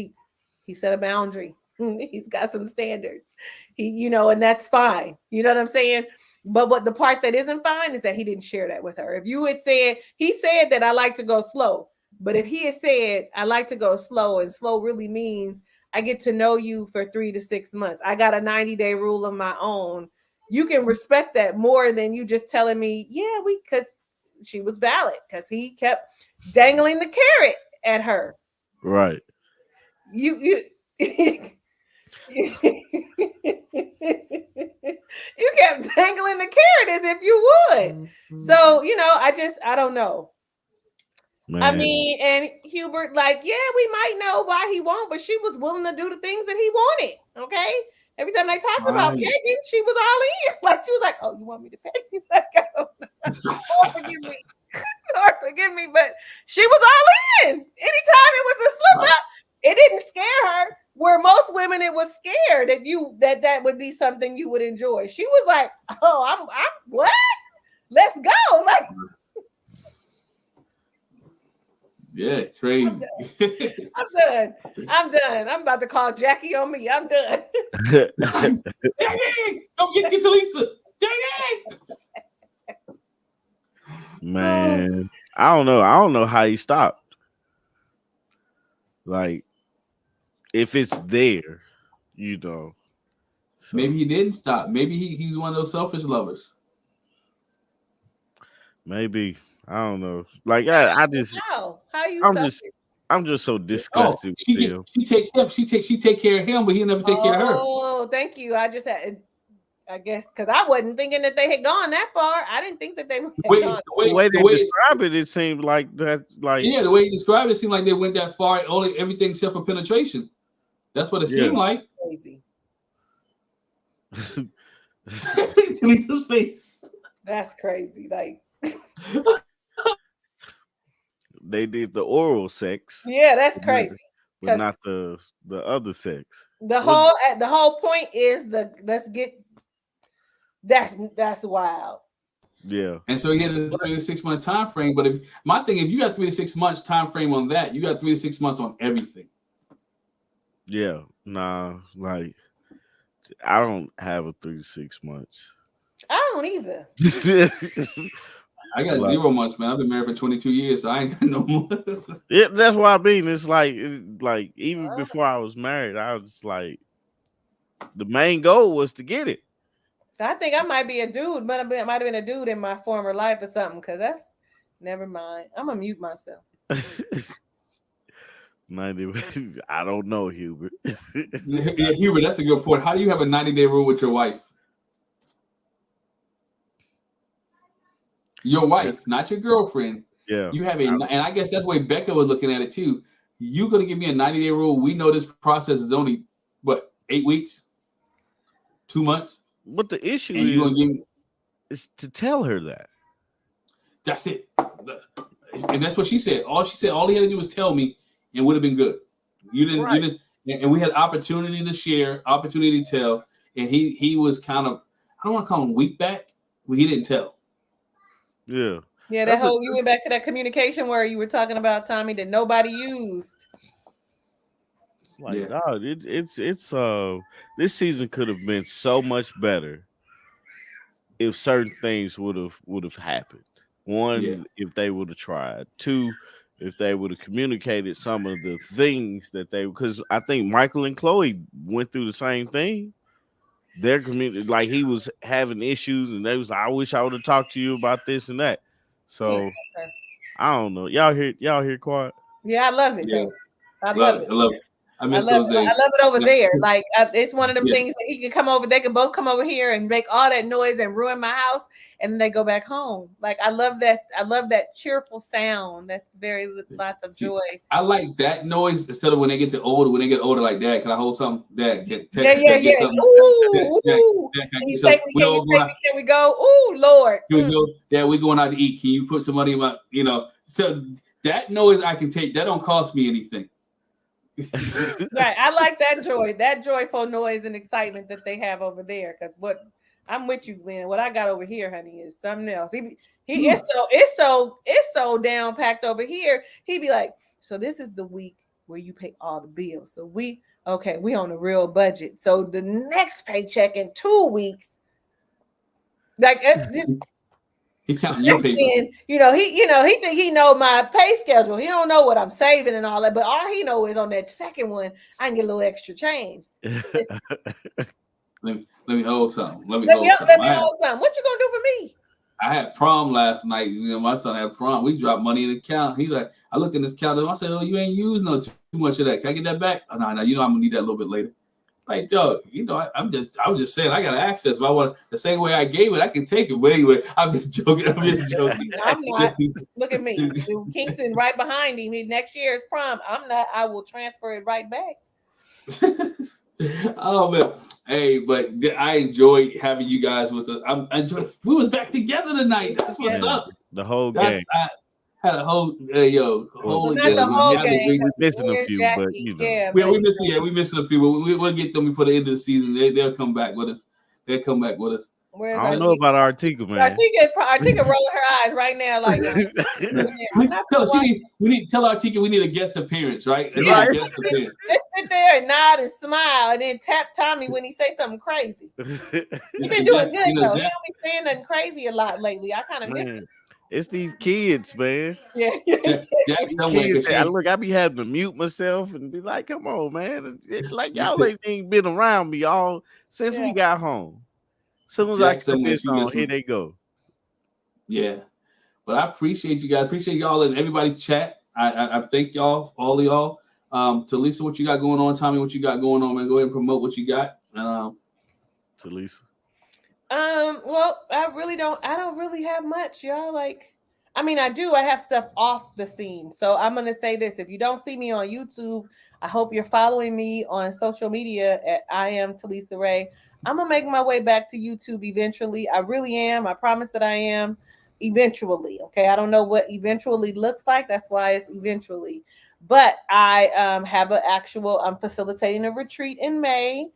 a boundary. He's got some standards. And that's fine. You know what I'm saying? But what the part that isn't fine is that he didn't share that with her. If you had said, he said that I like to go slow, but if he had said I like to go slow, and slow really means I get to know you for 3 to 6 months. I got a 90-day rule of my own. You can respect that more than you just telling me, because she was valid, because he kept dangling the carrot at her. Right. You kept dangling the carrot as if you would. So, I don't know. Man. I mean, and Hubert, like, we might know why he won't, but she was willing to do the things that he wanted. Okay. Every time they talked about pegging, she was all in. Like, she was like, oh, you want me to peg you? Like, I don't know. Lord, forgive me. Lord, forgive me. But she was all in. Anytime it was a slip up, it didn't scare her. Where most women, it was scared that would be something you would enjoy. She was like, oh, I'm what? Let's go. Like, yeah, crazy. I'm done. I'm about to call Jackie on me. I'm done. Jackie, don't get to Lisa. Jackie. Man, I don't know how he stopped. Like, if it's there, So. Maybe he didn't stop. Maybe he was one of those selfish lovers. Maybe. I don't know. Like, I just, I'm just so disgusted. She takes him. She take care of him, but he'll never take care of her. Oh, thank you. I guess because I wasn't thinking that they had gone that far. I didn't think that they would. The way they describe it seemed like that. Like, the way he described it seemed like they went that far. Only everything except for penetration. That's what it seemed like. Crazy. Teresa's face. That's crazy. Like, they did the oral sex. Yeah, that's crazy. But not the other sex. The whole point is that's wild. Yeah. And so he had a 3 to 6 month time frame. But if you got 3 to 6 months time frame on that, you got 3 to 6 months on everything. Yeah. Nah, like, I don't have a 3 to 6 months. I don't either. I got 0 months, man. I've been married for 22 years, so I ain't got no more. Yeah, that's what I mean. It's like even before I was married, I was like, the main goal was to get it. I think I might be a dude, but I might have been a dude in my former life or something. Because that's never mind. I'm gonna mute myself. I don't know, Hubert. Yeah, Hubert, that's a good point. How do you have a 90-day rule with your wife? Your wife, not your girlfriend. Yeah. You have and I guess that's the way Becca was looking at it too. you're gonna give me a 90-day rule. We know this process is only what 8 weeks, 2 months, But the issue and you're gonna give me is to tell her that. that's it. And that's what she said. All he had to do was tell me, and would have been good. You didn't, and we had opportunity to share, opportunity to tell, and he was kind of, I don't want to call him weak back, but he didn't tell. Yeah. Yeah, that whole you went back to that communication where you were talking about, Tommy, that nobody used. It's like, dog, it's this season could have been so much better if certain things would have happened. One, if they would have tried. Two, if they would have communicated some of the things that they, because I think Michael and Chloe went through the same thing. Their community, like he was having issues, and they was like, I wish I would have talked to you about this and that. So I don't know. Y'all hear quiet? Yeah, I love it. Yeah. I love it. I love it. I miss those days. I love it over there. Like it's one of them things that he can come over. They can both come over here and make all that noise and ruin my house, and then they go back home. Like I love that. I love that cheerful sound. That's very lots of joy. I like that noise instead of when they get older. When they get older, like Dad, can I hold something? Dad, Yeah. something? Ooh. Can you take me? Can we go? Ooh, Lord. Can we go? Dad, we going out to eat. Can you put some money in my? So that noise I can take. That don't cost me anything. Right, I like that joy, that joyful noise and excitement that they have over there. Because what I'm with you, Glenn. What I got over here, honey, is something else. It's so down packed over here. He'd be like, so this is the week where you pay all the bills. So we on a real budget. So the next paycheck in 2 weeks, like he counting your paper. He think he know my pay schedule. He don't know what I'm saving and all that. But all he know is on that second one, I can get a little extra change. Let me hold something. Let me hold something. What you gonna do for me? I had prom last night. My son had prom. We dropped money in the account. He like, I looked in this calendar. I said, "Oh, you ain't used too much of that. Can I get that back?" Oh, no, I'm gonna need that a little bit later. Like, dog, I was just saying, I got access. If I want the same way I gave it, I can take it. But anyway, I'm just joking. I'm not. Look at me. Kingston right behind him. Next year's prom. I'm not. I will transfer it right back. Oh man, hey, but I enjoy having you guys with us. We was back together tonight. That's what's up. The whole gang. I had a whole whole not the whole gang. We missing a few, but we missing a few. But we'll get them before the end of the season. They'll come back with us. They'll come back with us. I don't know about Artika, man. Artika rolling her eyes right now, like we need to tell Artika we need a guest appearance, right? Just sit there and nod and smile, and then tap Tommy when he say something crazy. You've been doing good though. He don't be saying nothing crazy a lot lately. I kind of miss it. It's these kids, man. Yeah. Kids, I be having to mute myself and be like, "Come on, man!" Like y'all ain't been around me all since we got home. As soon as I put this on, here they go. Yeah, but I appreciate you guys. Appreciate y'all and everybody's chat. I thank y'all, all of y'all. Talisa, what you got going on? Tommy, what you got going on, man? Go ahead and promote what you got. Talisa. Well, I don't really have much, y'all. I do. I have stuff off the scene. So I'm gonna say this: if you don't see me on YouTube, I hope you're following me on social media at I am Talisa Ray. I'm gonna make my way back to YouTube eventually. I really am. I promise that I am eventually. Okay. I don't know what eventually looks like. That's why it's eventually. But I I'm facilitating a retreat in May.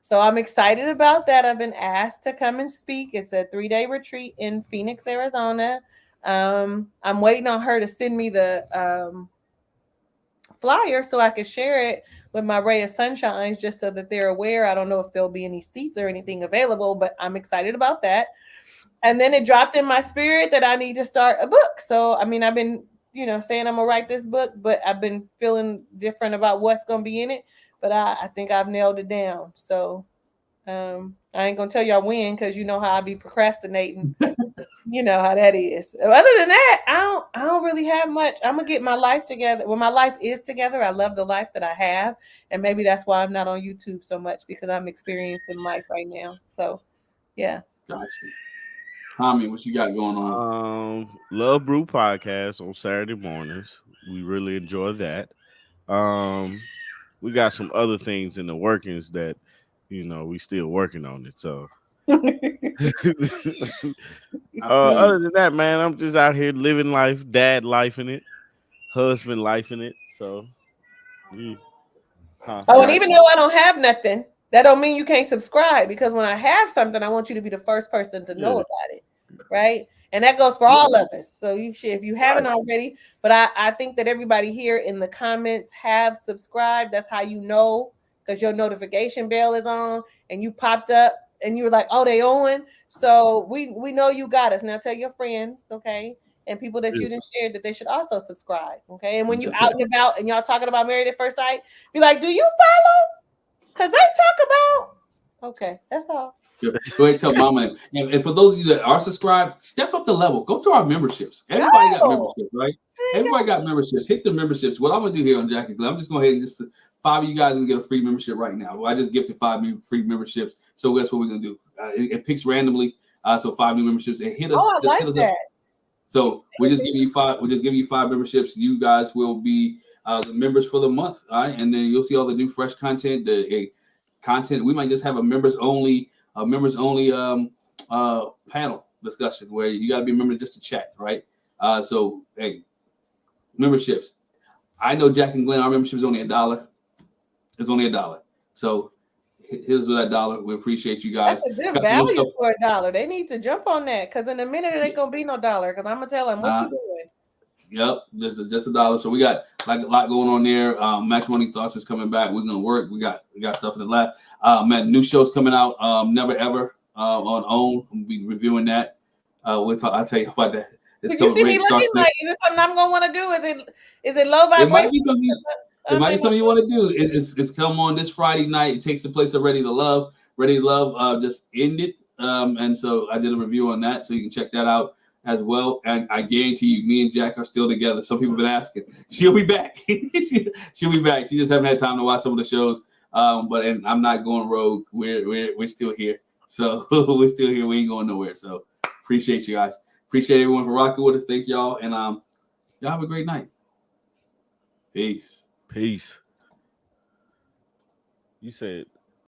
So I'm excited about that. I've been asked to come and speak. It's a 3-day retreat in Phoenix, Arizona. I'm waiting on her to send me the flyer so I can share it with my Ray of Sunshines, just so that they're aware. I don't know if there'll be any seats or anything available, but I'm excited about that. And then it dropped in my spirit that I need to start a book. So, I've been, saying I'm gonna write this book, but I've been feeling different about what's gonna be in it. But I think I've nailed it down. So I ain't gonna tell y'all when, because you know how I be procrastinating. You know how that is. Other than that, I don't really have much. I'm gonna get my life together. When my life is together, I love the life that I have, and maybe that's why I'm not on YouTube so much, because I'm experiencing life right now. So, yeah. Gotcha. Tommy, what you got going on? Love Brew podcast on Saturday mornings. We really enjoy that. We got some other things in the workings that we still working on it. So other than that, man, I'm just out here living life, dad life in it, husband life in it. So Oh, and even though I don't have nothing, that don't mean you can't subscribe, because when I have something, I want you to be the first person to know about it, right? And that goes for all of us. So you should, if you haven't already, but I think that everybody here in the comments have subscribed. That's how you know, because your notification bell is on and you popped up and you were like, oh, they on. So we know you got us. Now tell your friends, okay? And people that you didn't share that they should also subscribe, okay? And when you out and about and y'all talking about Married at First Sight, be like, do you follow? Because they talk about, okay, that's all. Go ahead and tell Mama. And for those of you that are subscribed, step up the level. Go to our memberships. Everybody got memberships, right? Everybody got memberships. Hit the memberships. What I'm going to do here on Jack and Glenn, I'm just going ahead and just 5 of you guys are going to get a free membership right now. Well, I just gifted 5 free memberships. So that's what we're going to do. It picks randomly. So 5 new memberships. And hit us. Oh, I like hit us that. up. So we're just giving you 5. We're just giving you 5 memberships. You guys will be the members for the month. All right. And then you'll see all the new fresh content, content. We might just have a members only panel discussion where you got to be a member just to chat, right? So hey, memberships. I know Jack and Glenn, our membership is only $1. It's only $1. So here's that $1. We appreciate you guys. That's a good value for $1. They need to jump on that, because in a minute it ain't gonna be no $1, because I'm gonna tell them what you doing. Yep, just $1. So we got like a lot going on there. Matrimony Thoughts is coming back. We're gonna work. We got stuff in the lab. Man, new shows coming out. Never Ever on OWN. We'll be reviewing that. I'll tell you about that. Did you see me looking like, is this something I'm gonna want to do? Is it low vibration? It might be something. It might be something you want to do. It's come on this Friday night. It takes the place of Ready to Love. Ready to Love just ended. And so I did a review on that, so you can check that out as well. And I guarantee you, me and Jack are still together. Some people have been asking. She'll be back. She'll be back. She just haven't had time to watch some of the shows. But I'm not going rogue. We're still here. So we're still here. We ain't going nowhere. So appreciate you guys. Appreciate everyone for rocking with us. Thank y'all. And y'all have a great night. Peace. Peace. You said